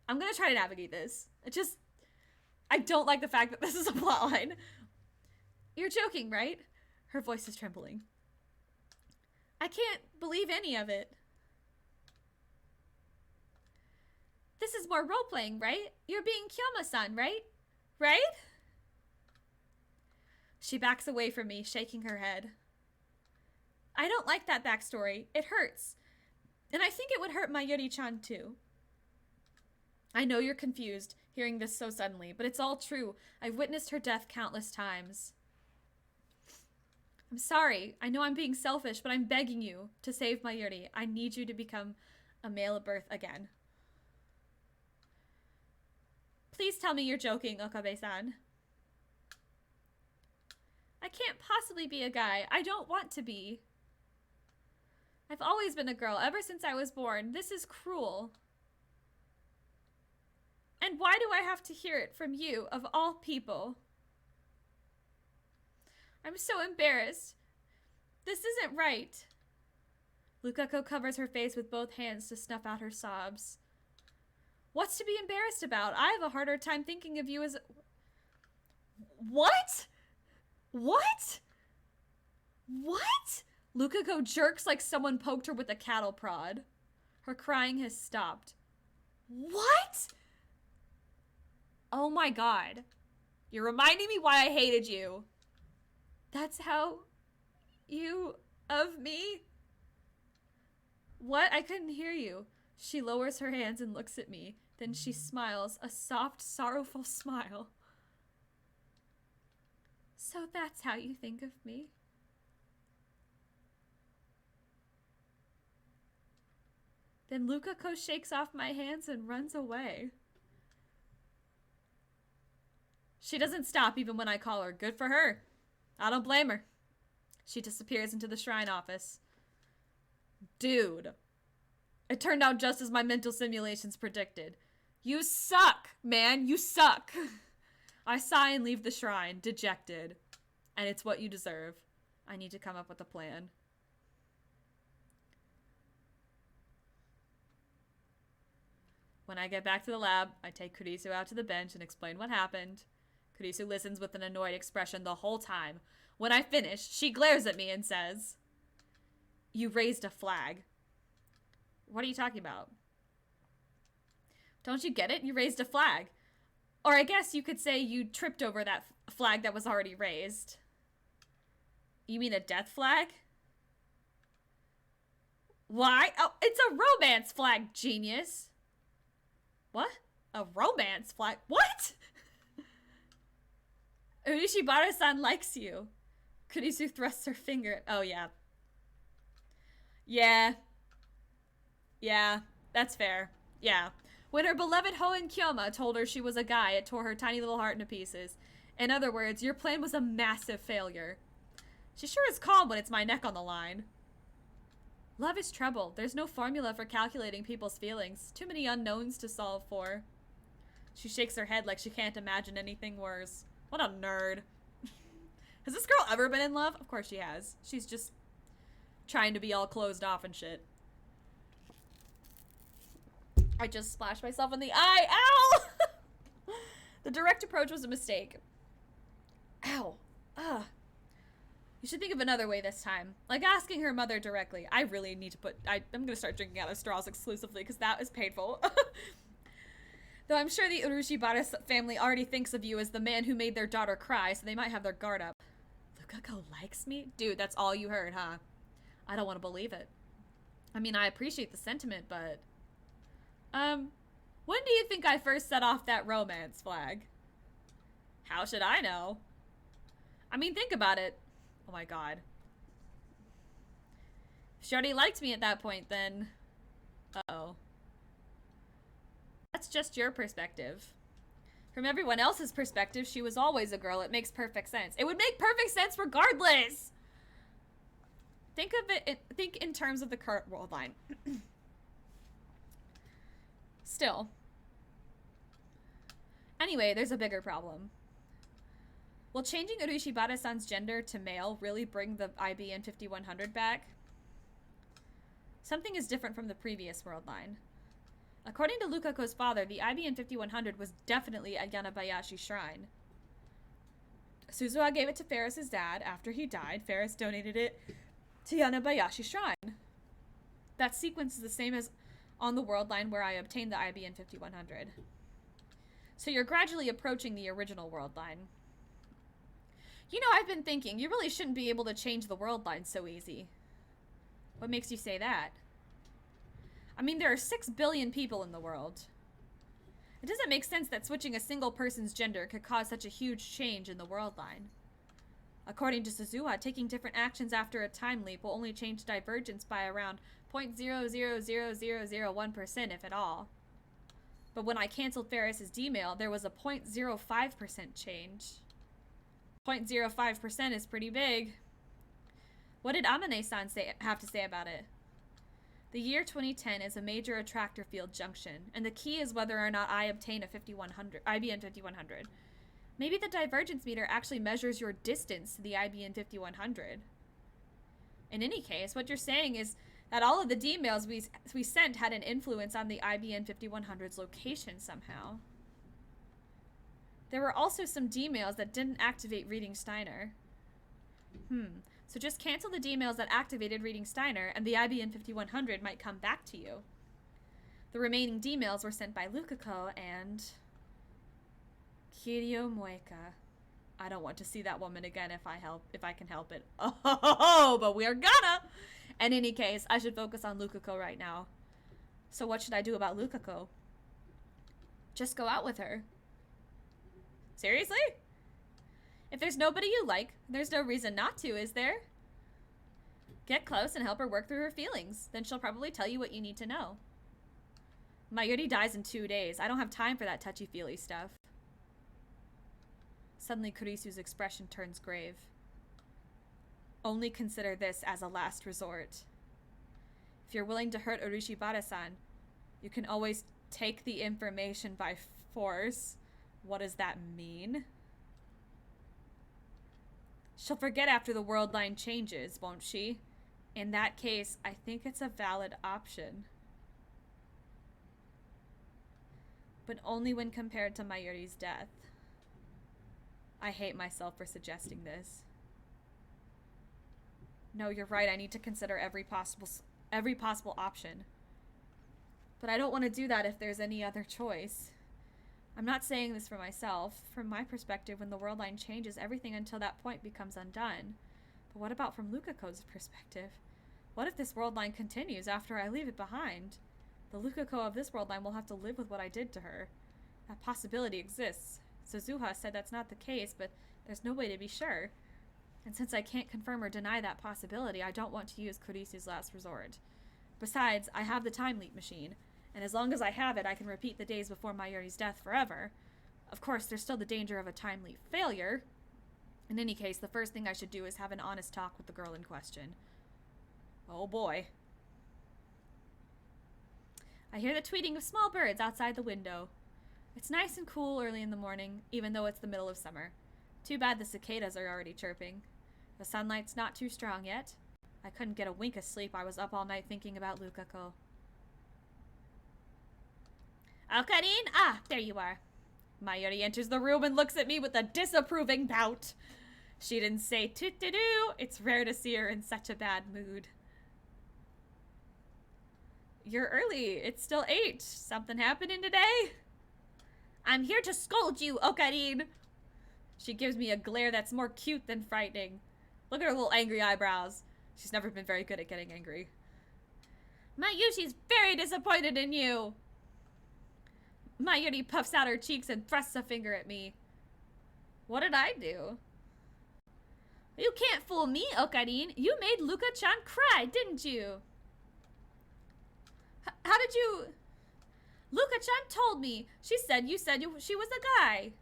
I'm gonna try to navigate this. I don't like the fact that this is a plotline. You're joking, right? Her voice is trembling. I can't believe any of it. This is more role-playing, right? You're being Kyoma-san, right? Right? She backs away from me, shaking her head. I don't like that backstory. It hurts. And I think it would hurt Mayuri-chan too. I know you're confused, hearing this so suddenly, but it's all true. I've witnessed her death countless times. I'm sorry. I know I'm being selfish, but I'm begging you to save Mayuri. I need you to become a male at birth again. Please tell me you're joking, Okabe-san. I can't possibly be a guy. I don't want to be. I've always been a girl, ever since I was born. This is cruel. And why do I have to hear it from you, of all people? I'm so embarrassed. This isn't right. Lukako covers her face with both hands to snuff out her sobs. What's to be embarrassed about? I have a harder time thinking of you as... What? What? What? Lukako jerks like someone poked her with a cattle prod. Her crying has stopped. What? Oh my god. You're reminding me why I hated you. That's how you of me? What? I couldn't hear you. She lowers her hands and looks at me. Then she smiles, a soft, sorrowful smile. So that's how you think of me? Then Lukako shakes off my hands and runs away. She doesn't stop even when I call her. Good for her. I don't blame her. She disappears into the shrine office. Dude. It turned out just as my mental simulations predicted. You suck, man. You suck. I sigh and leave the shrine, dejected. And it's what you deserve. I need to come up with a plan. When I get back to the lab, I take Kurisu out to the bench and explain what happened. Kurisu listens with an annoyed expression the whole time. When I finish, she glares at me and says, "You raised a flag." What are you talking about? Don't you get it? You raised a flag. Or I guess you could say you tripped over that flag that was already raised. You mean a death flag? Why? Oh, it's a romance flag, genius. What? A romance flag? What? Urishibara-san likes you. Kurisu thrusts her finger. Oh, yeah. Yeah, that's fair. Yeah. When her beloved Hoen Kyoma told her she was a guy, it tore her tiny little heart into pieces. In other words, your plan was a massive failure. She sure is calm when it's my neck on the line. Love is trouble. There's no formula for calculating people's feelings. Too many unknowns to solve for. She shakes her head like she can't imagine anything worse. What a nerd. Has this girl ever been in love? Of course she has. She's just trying to be all closed off and shit. I just splashed myself in the eye. Ow! The direct approach was a mistake. Ow. Ugh. You should think of another way this time. Like asking her mother directly. I really need to put... I'm going to start drinking out of straws exclusively because that is painful. Though I'm sure the Urushibara family already thinks of you as the man who made their daughter cry, so they might have their guard up. Lukako likes me? Dude, that's all you heard, huh? I don't want to believe it. I mean, I appreciate the sentiment, but... when do you think I first set off that romance flag? How should I know? I mean, think about it. Oh my god. If she already liked me at that point, then... Uh-oh. That's just your perspective. From everyone else's perspective, she was always a girl. It makes perfect sense. It would make perfect sense regardless! Think of it... Think in terms of the current world line. Still. Anyway, there's a bigger problem. Will changing Urushibara-san's gender to male really bring the IBN 5100 back? Something is different from the previous world line. According to Lukako's father, the IBN 5100 was definitely at Yanabayashi Shrine. Suzuha gave it to Ferris's dad. After he died, Ferris donated it to Yanabayashi Shrine. That sequence is the same as on the world line where I obtained the IBN 5100. So you're gradually approaching the original world line. You know, I've been thinking, you really shouldn't be able to change the world line so easy. What makes you say that? I mean, there are 6 billion people in the world. It doesn't make sense that switching a single person's gender could cause such a huge change in the world line. According to Suzuha, taking different actions after a time leap will only change divergence by around 0.000001%, if at all. But when I canceled Ferris's D-mail, there was a 0.05% change. 0.05% is pretty big. What did Amane-san have to say about it? The year 2010 is a major attractor field junction, and the key is whether or not I obtain a IBN 5100. Maybe the divergence meter actually measures your distance to the IBN 5100. In any case, what you're saying is that all of the D-mails we sent had an influence on the IBN 5100's location somehow. There were also some D-mails that didn't activate reading Steiner. So just cancel the D-mails that activated reading Steiner, and the IBN 5100 might come back to you. The remaining D-mails were sent by Lukako and Kirio Moeka. I don't want to see that woman again if I can help it. Oh, but we're gonna! In any case, I should focus on Lukako right now. So what should I do about Lukako? Just go out with her. Seriously? If there's nobody you like, there's no reason not to, is there? Get close and help her work through her feelings. Then she'll probably tell you what you need to know. Mayuri dies in 2 days. I don't have time for that touchy-feely stuff. Suddenly, Kurisu's expression turns grave. Only consider this as a last resort. If you're willing to hurt Urishibara-san, you can always take the information by force. What does that mean? She'll forget after the world line changes, won't she? In that case, I think it's a valid option. But only when compared to Mayuri's death. I hate myself for suggesting this. No, you're right. I need to consider every possible option. But I don't want to do that if there's any other choice. I'm not saying this for myself. From my perspective, when the world line changes, everything until that point becomes undone. But what about from Lukako's perspective? What if this world line continues after I leave it behind? The Lukako of this world line will have to live with what I did to her. That possibility exists. Suzuha said that's not the case, but there's no way to be sure. And since I can't confirm or deny that possibility, I don't want to use Kurisu's last resort. Besides, I have the time leap machine, and as long as I have it, I can repeat the days before Mayuri's death forever. Of course, there's still the danger of a time leap failure. In any case, the first thing I should do is have an honest talk with the girl in question. Oh boy. I hear the tweeting of small birds outside the window. It's nice and cool early in the morning, even though it's the middle of summer. Too bad the cicadas are already chirping. The sunlight's not too strong yet. I couldn't get a wink of sleep. I was up all night thinking about Lukako. Okarin? Ah, there you are. Mayuri enters the room and looks at me with a disapproving pout. She didn't say toot-to-doo. It's rare to see her in such a bad mood. You're early. It's still 8. Something happening today? I'm here to scold you, Okarin. She gives me a glare that's more cute than frightening. Look at her little angry eyebrows. She's never been very good at getting angry. Mayushi's very disappointed in you. Mayuri puffs out her cheeks and thrusts a finger at me. What did I do? You can't fool me, Okarin. You made Luka-chan cry, didn't you? How did you... Luka-chan told me. She said she was a guy.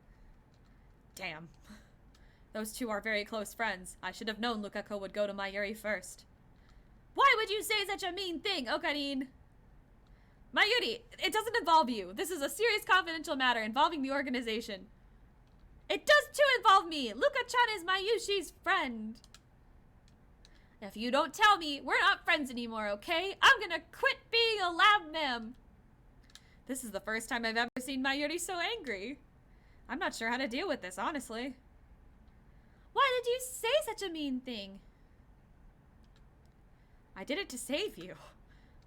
Damn. Those two are very close friends. I should have known Lukako would go to Mayuri first. Why would you say such a mean thing, Okarin? Mayuri, it doesn't involve you. This is a serious confidential matter involving the organization. It does too involve me. Luka-chan is Mayushi's friend. If you don't tell me, we're not friends anymore, okay? I'm gonna quit being a lab mem. This is the first time I've ever seen Mayuri so angry. I'm not sure how to deal with this, honestly. Why did you say such a mean thing? I did it to save you,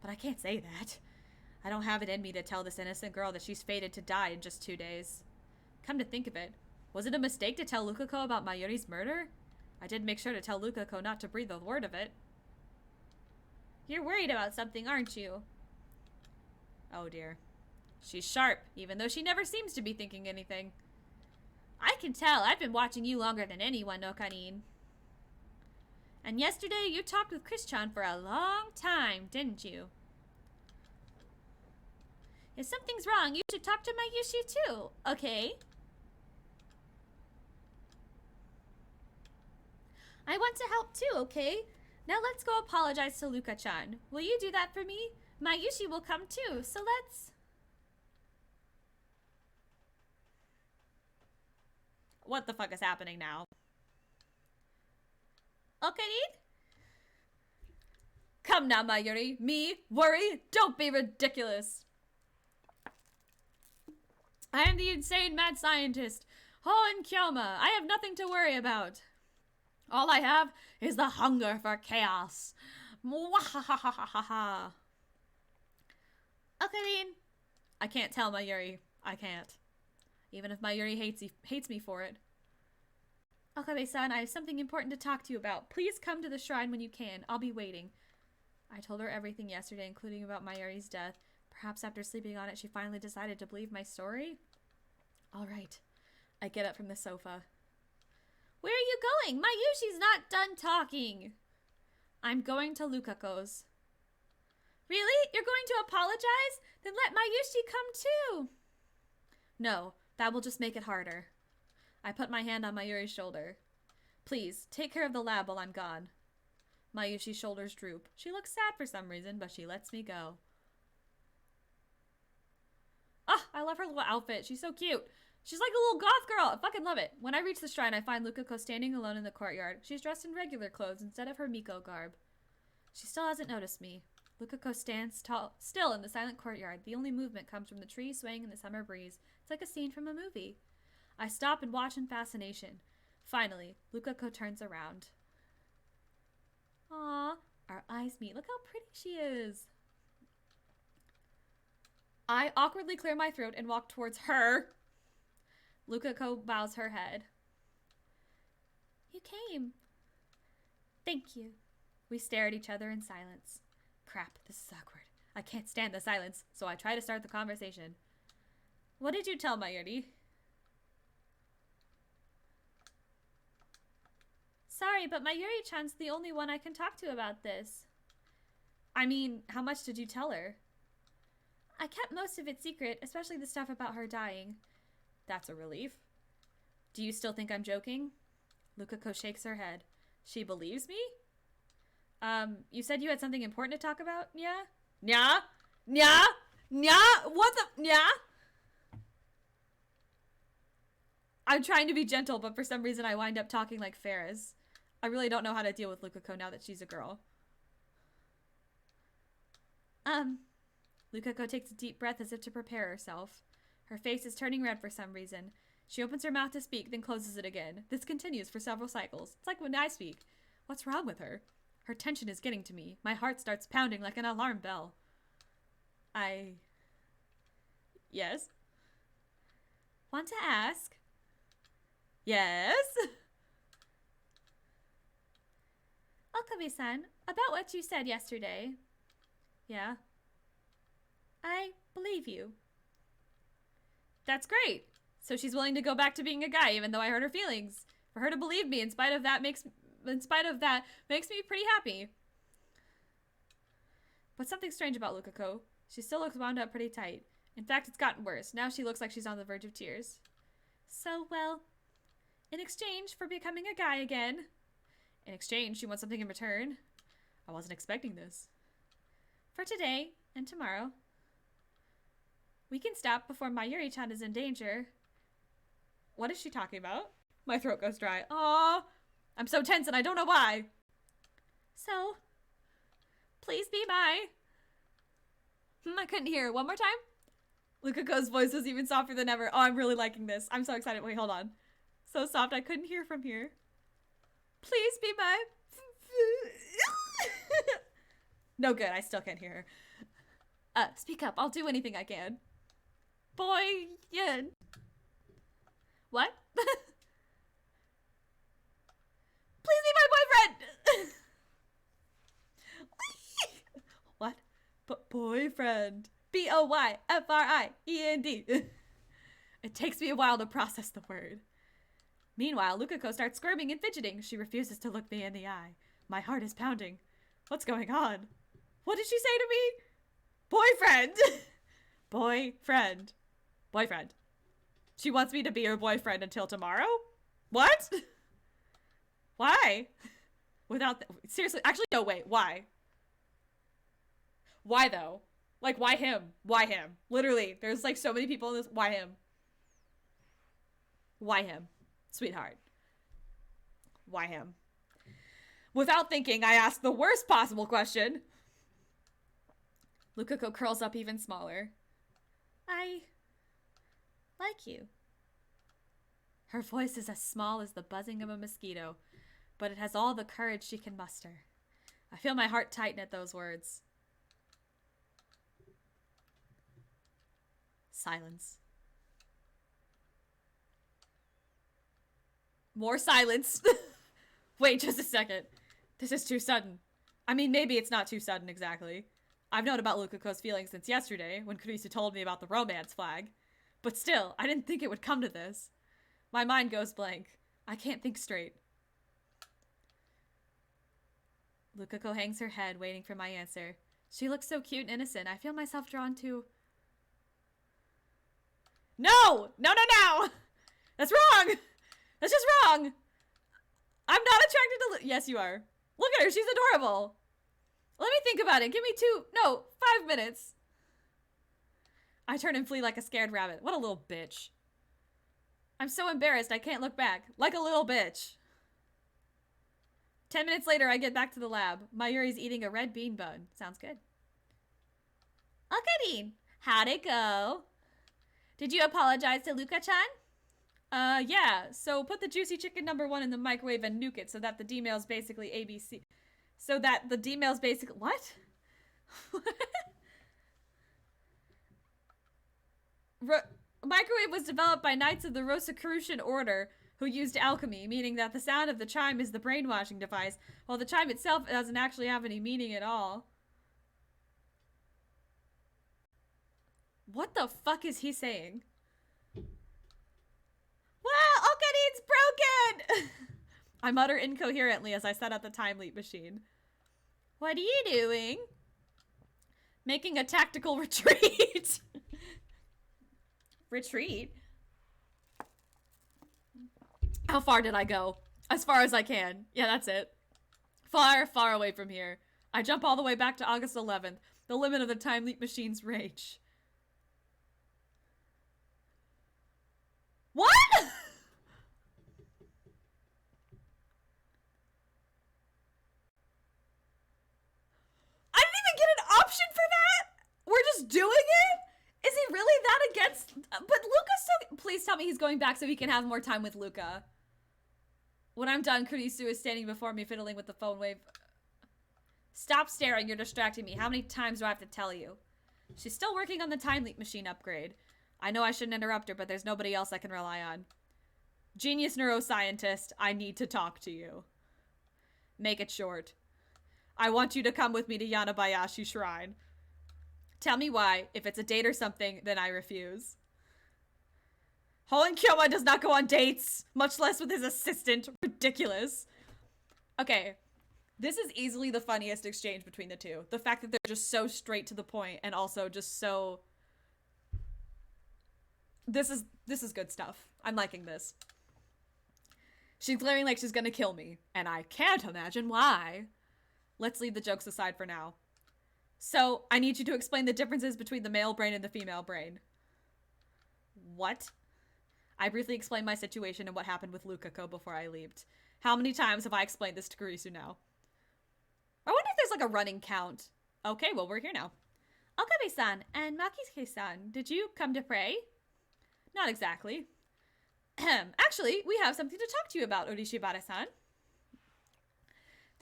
but I can't say that. I don't have it in me to tell this innocent girl that she's fated to die in just 2 days. Come to think of it, was it a mistake to tell Lukako about Mayuri's murder? I did make sure to tell Lukako not to breathe a word of it. You're worried about something, aren't you? Oh dear. She's sharp, even though she never seems to be thinking anything. I can tell. I've been watching you longer than anyone, Okarin. And yesterday you talked with Chris-chan for a long time, didn't you? If something's wrong, you should talk to Mayushi too, okay? I want to help too, okay? Now let's go apologize to Luka-chan. Will you do that for me? Mayushi will come too, so let's... What the fuck is happening now? Okarin? Come now, Mayuri. Me? Worry? Don't be ridiculous. I am the insane mad scientist, Hoen Kyoma. I have nothing to worry about. All I have is the hunger for chaos. Mwahahahaha. Okay, Dean. I can't tell Mayuri. I can't. Even if Mayuri hates me for it. Okabe-san, I have something important to talk to you about. Please come to the shrine when you can. I'll be waiting. I told her everything yesterday, including about Mayuri's death. Perhaps after sleeping on it, she finally decided to believe my story? All right. I get up from the sofa. Where are you going? Mayushi's not done talking. I'm going to Lukako's. Really? You're going to apologize? Then let Mayushi come too. No, that will just make it harder. I put my hand on Mayuri's shoulder. Please, take care of the lab while I'm gone. Mayushi's shoulders droop. She looks sad for some reason, but she lets me go. Ah, I love her little outfit. She's so cute. She's like a little goth girl. I fucking love it. When I reach the shrine, I find Lukako standing alone in the courtyard. She's dressed in regular clothes instead of her Miko garb. She still hasn't noticed me. Lukako stands still in the silent courtyard. The only movement comes from the trees swaying in the summer breeze. It's like a scene from a movie. I stop and watch in fascination. Finally, Lukako turns around. Aww, our eyes meet. Look how pretty she is. I awkwardly clear my throat and walk towards her. Lukako bows her head. You came. Thank you. We stare at each other in silence. Crap, this is awkward. I can't stand the silence, so I try to start the conversation. What did you tell Mayuri? Sorry, but Mayuri-chan's the only one I can talk to about this. I mean, how much did you tell her? I kept most of it secret, especially the stuff about her dying. That's a relief. Do you still think I'm joking? Lukako shakes her head. She believes me? You said you had something important to talk about, yeah? Nya? Nya? Nya? What the? Nya? I'm trying to be gentle, but for some reason I wind up talking like Ferris. I really don't know how to deal with Lukako now that she's a girl. Lukako takes a deep breath as if to prepare herself. Her face is turning red for some reason. She opens her mouth to speak, then closes it again. This continues for several cycles. It's like when I speak. What's wrong with her? Her tension is getting to me. My heart starts pounding like an alarm bell. Yes? Want to ask? Yes? Okabe-san, about what you said yesterday. Yeah? I believe you. That's great. So she's willing to go back to being a guy, even though I hurt her feelings. For her to believe me in spite of that makes me pretty happy. But something strange about Lukako. She still looks wound up pretty tight. In fact, it's gotten worse. Now she looks like she's on the verge of tears. So, well, in exchange for becoming a guy again. In exchange, she wants something in return. I wasn't expecting this. For today and tomorrow. We can stop before Mayuri-chan is in danger. What is she talking about? My throat goes dry. Aww. I'm so tense and I don't know why. So, please be my... I couldn't hear. One more time? Lukako's voice was even softer than ever. Oh, I'm really liking this. I'm so excited. Wait, hold on. So soft, I couldn't hear from here. Please be my... No good. I still can't hear her. Speak up. I'll do anything I can. Boy, yeah. What? Please be my boyfriend! What? Boyfriend. B-O-Y-F-R-I-E-N-D. It takes me a while to process the word. Meanwhile, Lukako starts squirming and fidgeting. She refuses to look me in the eye. My heart is pounding. What's going on? What did she say to me? Boyfriend! Boyfriend. Boyfriend. She wants me to be her boyfriend until tomorrow? What? Why? Seriously, actually, no, wait, why? Why though? Like, why him? Why him? Literally, there's like so many people in this. Why him? Why him? Sweetheart. Why him? Without thinking, I asked the worst possible question. Lukako curls up even smaller. I like you. Her voice is as small as the buzzing of a mosquito, but it has all the courage she can muster. I feel my heart tighten at those words. Silence. More silence. Wait just a second. This is too sudden. I mean, maybe it's not too sudden exactly. I've known about Lukako's feelings since yesterday, when Kurisu told me about the romance flag. But still, I didn't think it would come to this. My mind goes blank. I can't think straight. Lukako hangs her head, waiting for my answer. She looks so cute and innocent. I feel myself drawn to... No! No, no, no! That's wrong! That's just wrong! I'm not attracted to... Yes, you are. Look at her. She's adorable. Let me think about it. Give me 5 minutes. I turn and flee like a scared rabbit. What a little bitch. I'm so embarrassed I can't look back. Like a little bitch. 10 minutes later, I get back to the lab. Mayuri's eating a red bean bun. Sounds good. Okay, how'd it go? Did you apologize to Luka-chan? Yeah. So put the juicy chicken #1 in the microwave and nuke it so that the D-mail's basically ABC. So that the D-mail's basically... What? Microwave was developed by Knights of the Rosicrucian Order who used alchemy, meaning that the sound of the chime is the brainwashing device, while the chime itself doesn't actually have any meaning at all. What the fuck is he saying? Well, Okadi's broken! I mutter incoherently as I set up the time leap machine. What are you doing? Making a tactical retreat. Retreat? How far did I go? As far as I can. Yeah, that's it. Far, far away from here. I jump all the way back to August 11th, the limit of the time leap machine's range. What? I didn't even get an option for that? We're just doing it? Is he really that against... But Luca's so... Please tell me he's going back so he can have more time with Luca. When I'm done, Kurisu is standing before me fiddling with the phone wave. Stop staring, you're distracting me. How many times do I have to tell you? She's still working on the time leap machine upgrade. I know I shouldn't interrupt her, but there's nobody else I can rely on. Genius neuroscientist, I need to talk to you. Make it short. I want you to come with me to Yanabayashi Shrine. Tell me why. If it's a date or something, then I refuse. Hoen Kyoma does not go on dates, much less with his assistant. Ridiculous. Okay, this is easily the funniest exchange between the two. The fact that they're just so straight to the point and also just so... This is good stuff. I'm liking this. She's glaring like she's gonna kill me, and I can't imagine why. Let's leave the jokes aside for now. So, I need you to explain the differences between the male brain and the female brain. What? I briefly explained my situation and what happened with Lukako before I leaped. How many times have I explained this to Kurisu now? I wonder if there's like a running count. Okay, well, we're here now. Okabe-san and Makisuke-san, did you come to pray? Not exactly. Actually, we have something to talk to you about, Orishibara-san.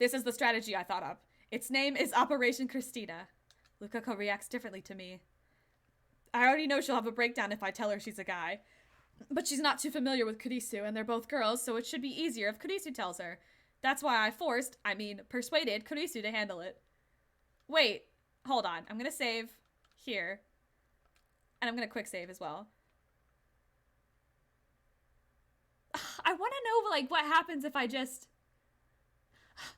This is the strategy I thought up. Its name is Operation Christina. Lukako reacts differently to me. I already know she'll have a breakdown if I tell her she's a guy. But she's not too familiar with Kurisu, and they're both girls, so it should be easier if Kurisu tells her. That's why I persuaded Kurisu to handle it. Wait, hold on. I'm gonna save here. And I'm gonna quick save as well. I want to know, like, what happens if I just...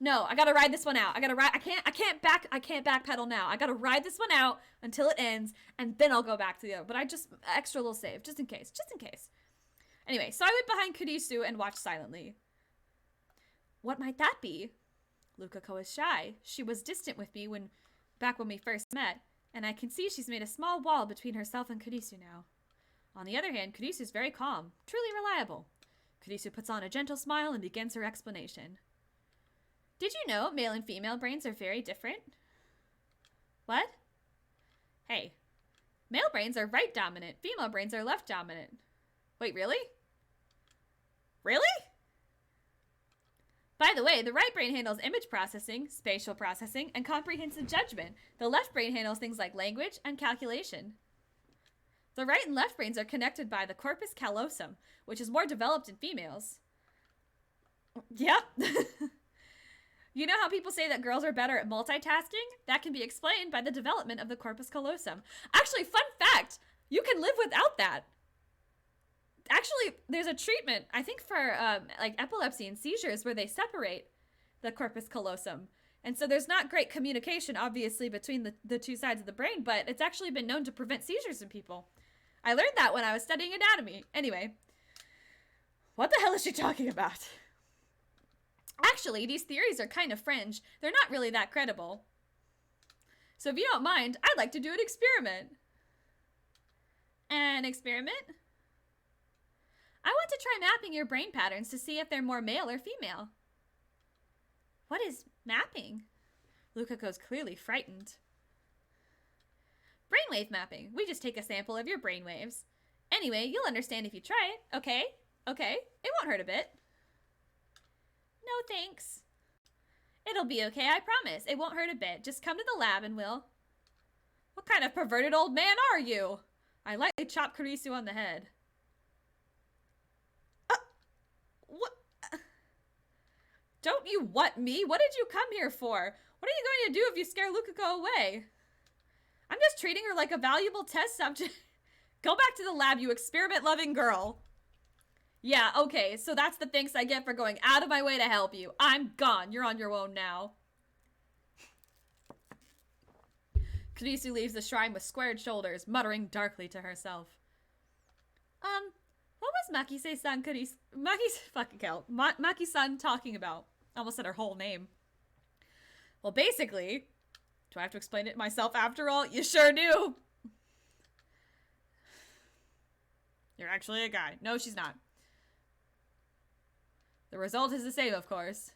No, I gotta ride this one out. I can't backpedal now. I gotta ride this one out until it ends, and then I'll go back to the other. But I just, extra little save, just in case. Anyway, so I went behind Kurisu and watched silently. What might that be? Lukako is shy. She was distant with me back when we first met, and I can see she's made a small wall between herself and Kurisu now. On the other hand, Kurisu is very calm, truly reliable. Kurisu puts on a gentle smile and begins her explanation. Did you know male and female brains are very different? What? Hey, male brains are right dominant. Female brains are left dominant. Wait, really? Really? By the way, the right brain handles image processing, spatial processing, and comprehensive judgment. The left brain handles things like language and calculation. The right and left brains are connected by the corpus callosum, which is more developed in females. Yep. You know how people say that girls are better at multitasking? That can be explained by the development of the corpus callosum. Actually, fun fact, you can live without that. Actually, there's a treatment, I think for like epilepsy and seizures, where they separate the corpus callosum. And so there's not great communication, obviously, between the two sides of the brain, but it's actually been known to prevent seizures in people. I learned that when I was studying anatomy. Anyway, what the hell is she talking about? Actually, these theories are kind of fringe. They're not really that credible. So if you don't mind, I'd like to do an experiment. An experiment? I want to try mapping your brain patterns to see if they're more male or female. What is mapping? Lukako's clearly frightened. Brainwave mapping. We just take a sample of your brainwaves. Anyway, you'll understand if you try it. Okay? Okay. It won't hurt a bit. No, thanks. It'll be okay, I promise. It won't hurt a bit. Just come to the lab and we'll... What kind of perverted old man are you? I lightly chop Kurisu on the head. What? Don't you what me? What did you come here for? What are you going to do if you scare Lukako away? I'm just treating her like a valuable test subject. Go back to the lab, you experiment-loving girl. Yeah, okay, so that's the thanks I get for going out of my way to help you. I'm gone. You're on your own now. Kurisu leaves the shrine with squared shoulders, muttering darkly to herself. What was Makise-san Maki-san talking about? I almost said her whole name. Well, basically, do I have to explain it myself after all? You sure do. You're actually a guy. No, she's not. The result is the same, of course.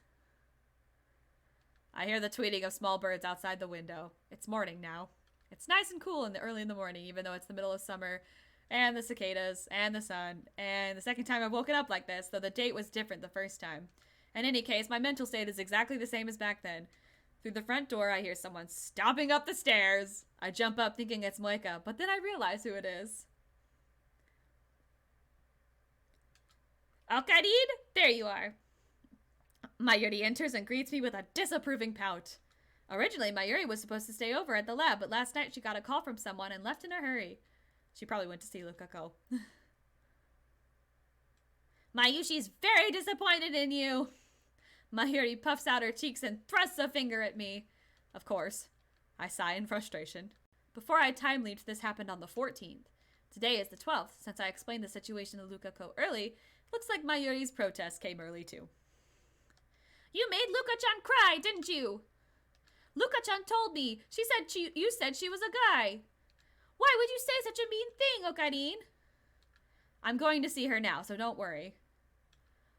I hear the tweeting of small birds outside the window. It's morning now. It's nice and cool early in the morning, even though it's the middle of summer, and the cicadas, and the sun, and the second time I've woken up like this, though the date was different the first time. In any case, my mental state is exactly the same as back then. Through the front door, I hear someone stomping up the stairs. I jump up thinking it's Moika, but then I realize who it is. Okarin, there you are. Mayuri enters and greets me with a disapproving pout. Originally, Mayuri was supposed to stay over at the lab, but last night she got a call from someone and left in a hurry. She probably went to see Lukako. Mayushi's very disappointed in you. Mayuri puffs out her cheeks and thrusts a finger at me. Of course. I sigh in frustration. Before I time leaped, this happened on the 14th. Today is the 12th. Since I explained the situation to Lukako early, looks like Mayuri's protest came early too. You made Luka-chan cry, didn't you? Luka-chan told me. You said she was a guy. Why would you say such a mean thing, Okarin? I'm going to see her now, so don't worry.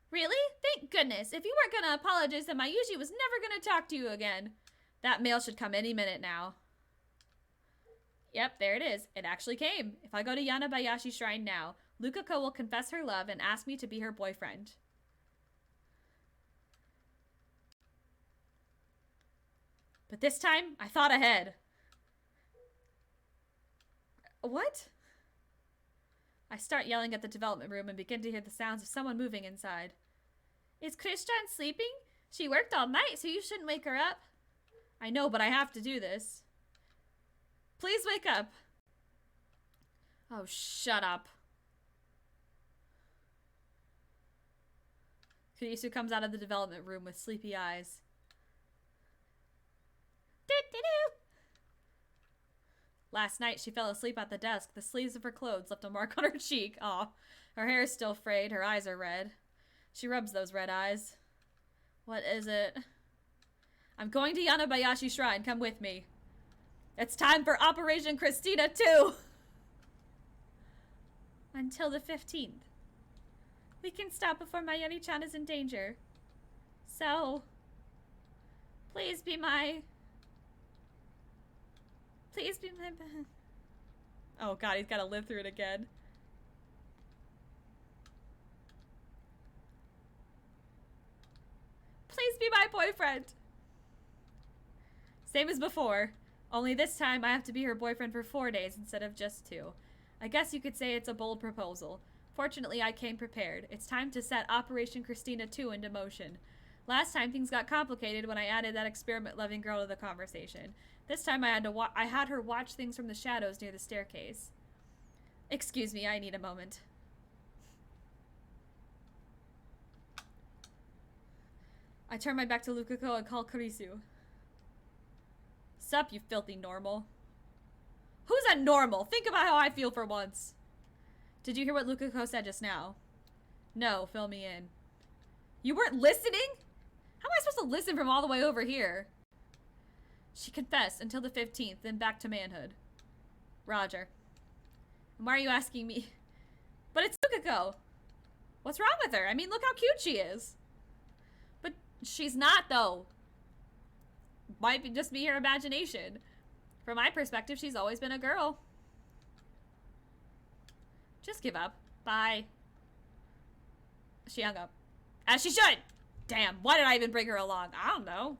Really? Thank goodness. If you weren't going to apologize, then Mayushi was never going to talk to you again. That mail should come any minute now. Yep, there it is. It actually came. If I go to Yanabayashi Shrine now, Lukako will confess her love and ask me to be her boyfriend. But this time, I thought ahead. What? I start yelling at the development room and begin to hear the sounds of someone moving inside. Is Christian sleeping? She worked all night, so you shouldn't wake her up. I know, but I have to do this. Please wake up. Oh, shut up. Kurisu comes out of the development room with sleepy eyes. Last night, she fell asleep at the desk. The sleeves of her clothes left a mark on her cheek. Aw, her hair is still frayed. Her eyes are red. She rubs those red eyes. What is it? I'm going to Yanabayashi Shrine. Come with me. It's time for Operation Christina 2! Until the 15th. We can stop before Mayuri-chan is in danger. So, please be my... Oh god, he's gotta live through it again. Please be my boyfriend. Same as before. Only this time I have to be her boyfriend for 4 days instead of just 2. I guess you could say it's a bold proposal. Fortunately, I came prepared. It's time to set Operation Christina 2 into motion. Last time things got complicated when I added that experiment-loving girl to the conversation. This time I had her watch things from the shadows near the staircase. Excuse me, I need a moment. I turn my back to Lukako and call Kurisu. Sup, you filthy normal. Who's a normal? Think about how I feel for once. Did you hear what Lukako said just now? No, fill me in. You weren't listening? How am I supposed to listen from all the way over here? She confessed until the 15th, then back to manhood. Roger. And why are you asking me? But it's Lukako. What's wrong with her? I mean, look how cute she is. But she's not, though. Might be just be her imagination. From my perspective, she's always been a girl. Just give up. Bye. She hung up. As she should! Damn, why did I even bring her along? I don't know.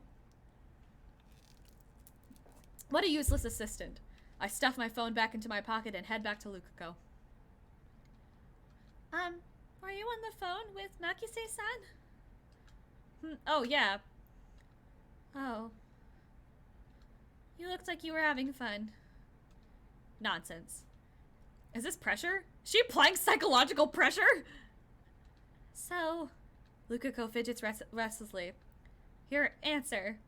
What a useless assistant. I stuff my phone back into my pocket and head back to Lukako. Were you on the phone with Makise-san? Oh, yeah. Oh. You looked like you were having fun. Nonsense. Is this pressure? Is she applying psychological pressure? So, Lukako fidgets restlessly. Your answer.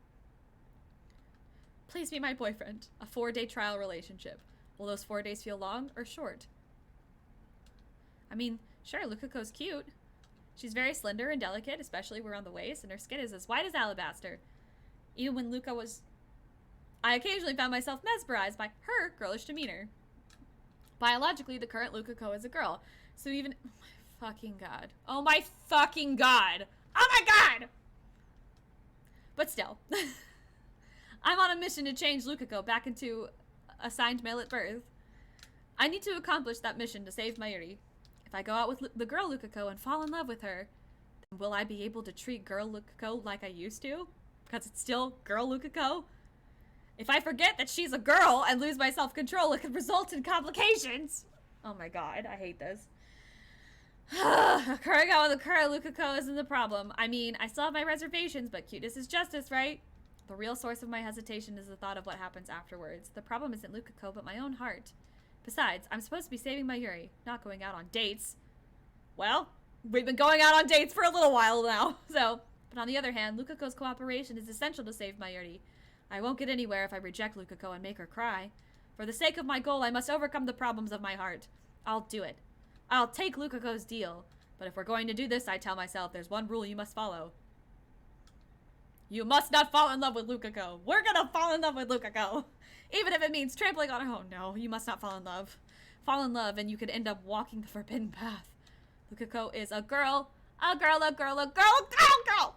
Please be my boyfriend. A 4-day trial relationship. Will those 4 days feel long or short? I mean, sure, Lukako's cute. She's very slender and delicate, especially around the waist, and her skin is as white as alabaster. Even when Luka was... I occasionally found myself mesmerized by her girlish demeanor. Biologically, the current Lukako is a girl, so even... Oh my fucking god. Oh my fucking god! Oh my god! But still. I'm on a mission to change Lukako back into assigned male at birth. I need to accomplish that mission to save Mayuri. If I go out with the girl Lukako and fall in love with her, then will I be able to treat girl Lukako like I used to? Because it's still girl Lukako? If I forget that she's a girl and lose my self-control, it could result in complications. Oh my god, I hate this. Occurring out with the current Lukako isn't the problem. I mean, I still have my reservations, but cuteness is justice, right? The real source of my hesitation is the thought of what happens afterwards. The problem isn't Lukako, but my own heart. Besides, I'm supposed to be saving Mayuri, not going out on dates. Well, we've been going out on dates for a little while now, so... But on the other hand, Lukako's cooperation is essential to save Mayuri. I won't get anywhere if I reject Lukako and make her cry. For the sake of my goal, I must overcome the problems of my heart. I'll do it. I'll take Lukako's deal. But if we're going to do this, I tell myself, there's one rule you must follow. You must not fall in love with Lukako. We're gonna fall in love with Lukako. Even if it means trampling on her. Oh no, you must not fall in love. Fall in love and you could end up walking the forbidden path. Lukako is a girl. A girl, a girl, a girl, girl, girl.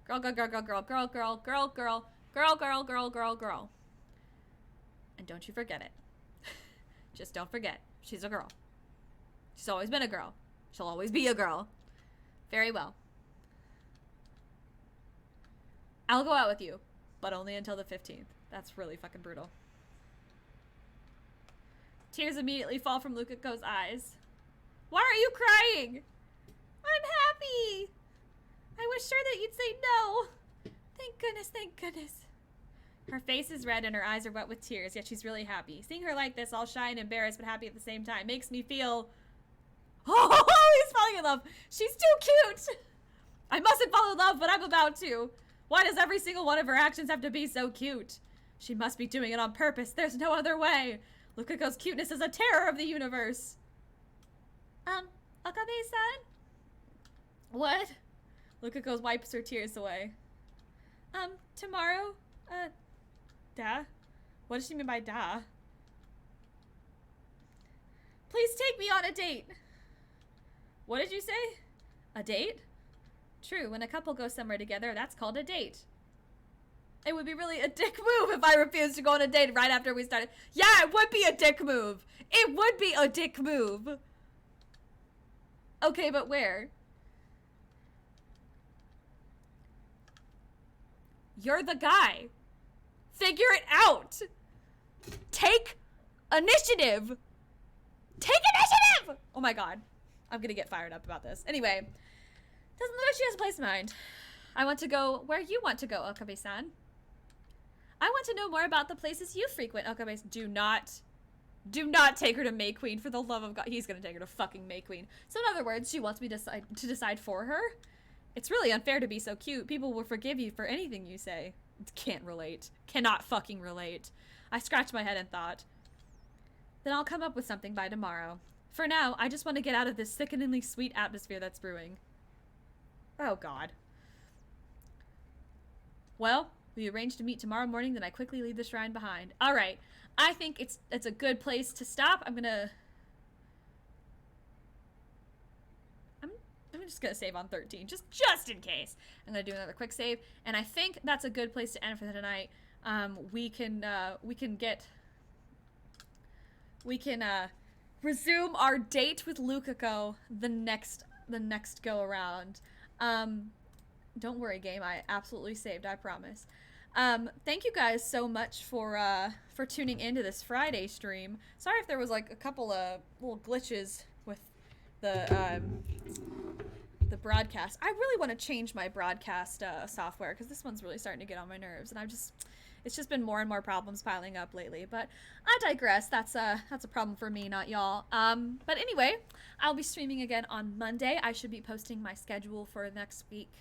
Girl, girl, girl, girl, girl, girl, girl, girl, girl, girl, girl, girl, girl, girl. And don't you forget it. Just don't forget. She's a girl. She's always been a girl. She'll always be a girl. Very well. I'll go out with you, but only until the 15th. That's really fucking brutal. Tears immediately fall from Lukako's eyes. Why are you crying? I'm happy. I was sure that you'd say no. Thank goodness, thank goodness. Her face is red and her eyes are wet with tears, yet she's really happy. Seeing her like this, all shy and embarrassed but happy at the same time, makes me feel... Oh, he's falling in love. She's too cute. I mustn't fall in love, but I'm about to. Why does every single one of her actions have to be so cute? She must be doing it on purpose. There's no other way. Lukako's cuteness is a terror of the universe. Akabe-san? What? Lukako wipes her tears away. Tomorrow? Da? What does she mean by da? Please take me on a date. What did you say? A date? True, when a couple goes somewhere together, that's called a date. It would be really a dick move if I refused to go on a date right after we started. Yeah, it would be a dick move. It would be a dick move. Okay, but where? You're the guy. Figure it out. Take initiative. Take initiative! Oh my god. I'm gonna get fired up about this. Anyway, doesn't look like she has a place in mind. I want to go where you want to go, Okabe-san. I want to know more about the places you frequent, Okabe-san. Do not take her to May Queen, for the love of God. He's gonna take her to fucking May Queen. So in other words, she wants me to decide for her. It's really unfair to be so cute. People will forgive you for anything you say. Can't relate. Cannot fucking relate. I scratched my head and thought, then I'll come up with something by tomorrow. For now, I just want to get out of this sickeningly sweet atmosphere that's brewing. Oh god. Well, we arranged to meet tomorrow morning, then I quickly leave the shrine behind. Alright. I think it's a good place to stop. I'm just gonna save on 13, just in case. I'm gonna do another quick save, and I think that's a good place to end for tonight. We can resume our date with Lukako the next go around. Don't worry, game. I absolutely saved. I promise. Thank you guys so much for tuning into this Friday stream. Sorry if there was like a couple of little glitches with the broadcast. I really want to change my broadcast software, because this one's really starting to get on my nerves, and it's just been more and more problems piling up lately. But I digress. That's a problem for me, not y'all. But anyway, I'll be streaming again on Monday. I should be posting my schedule for next week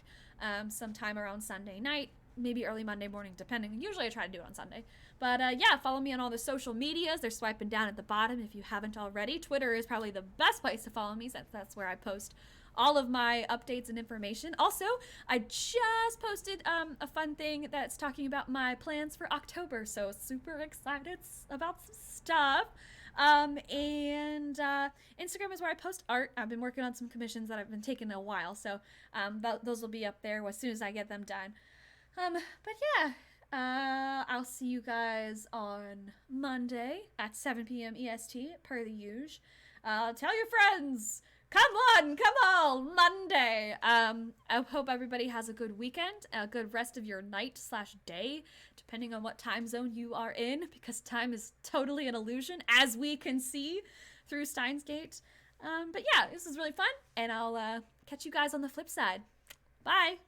sometime around Sunday night, maybe early Monday morning, depending. Usually I try to do it on Sunday. But yeah, follow me on all the social medias. They're swiping down at the bottom if you haven't already. Twitter is probably the best place to follow me, since that's where I post all of my updates and information. Also, I just posted a fun thing that's talking about my plans for October, so super excited about some stuff. And Instagram is where I post art. I've been working on some commissions that have been taking a while, so those will be up there as soon as I get them done. But yeah, I'll see you guys on Monday at 7 p.m. EST, per the usual. Tell your friends! Come on, Monday. I hope everybody has a good weekend, a good rest of your night/day, depending on what time zone you are in, because time is totally an illusion, as we can see through Steins Gate. But yeah, this is really fun, and I'll catch you guys on the flip side. Bye.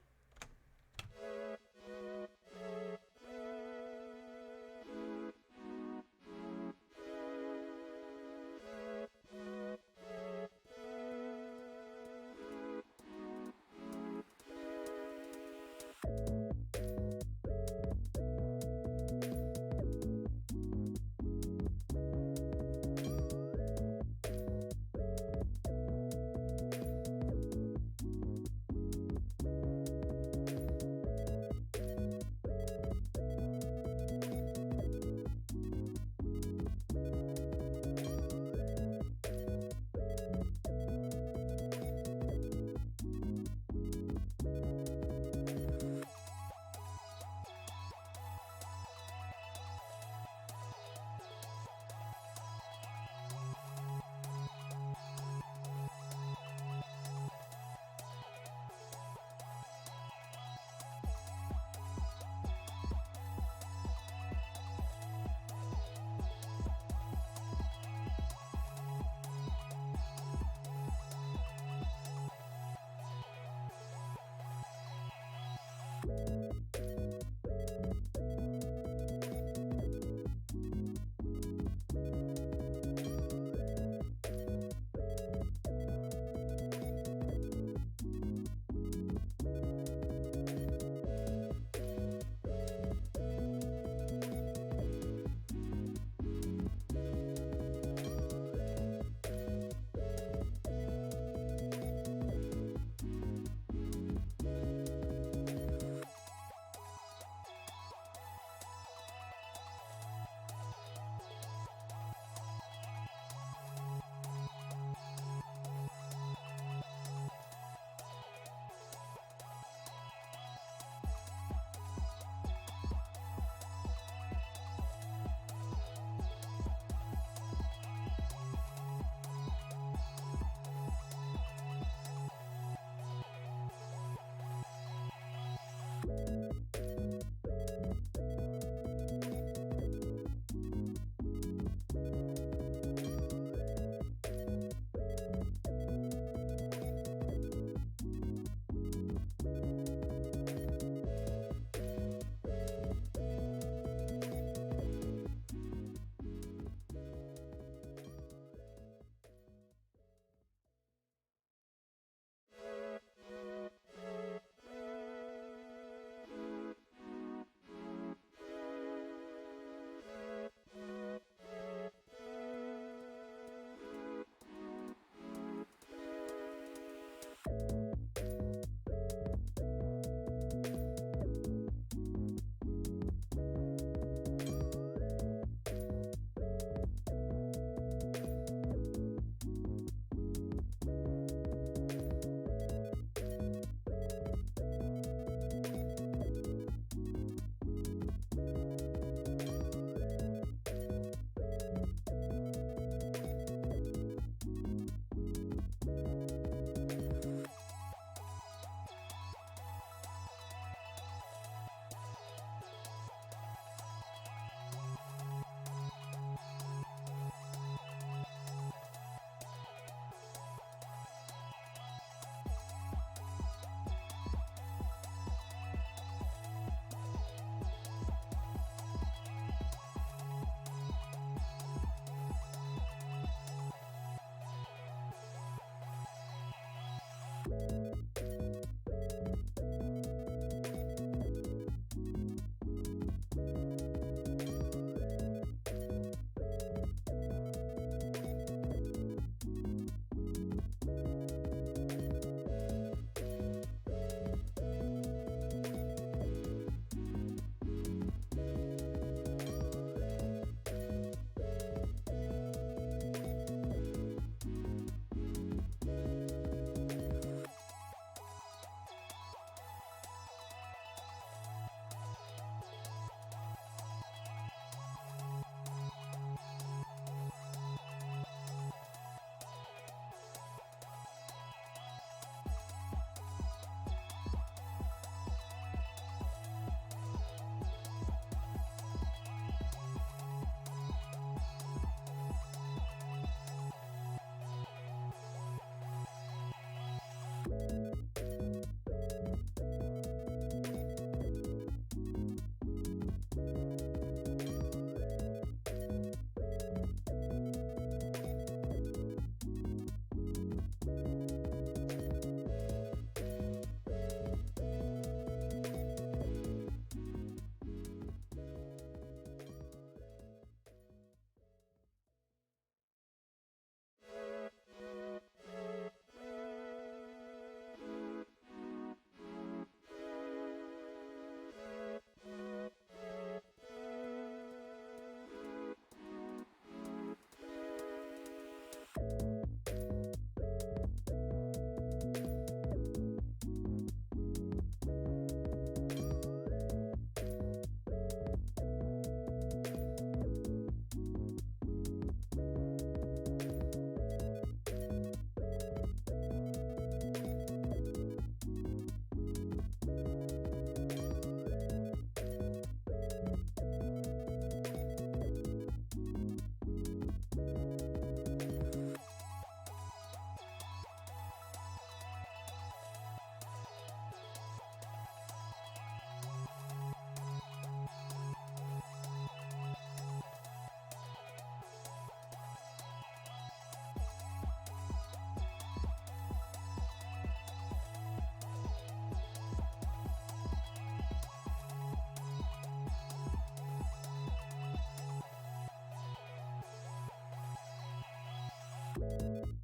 you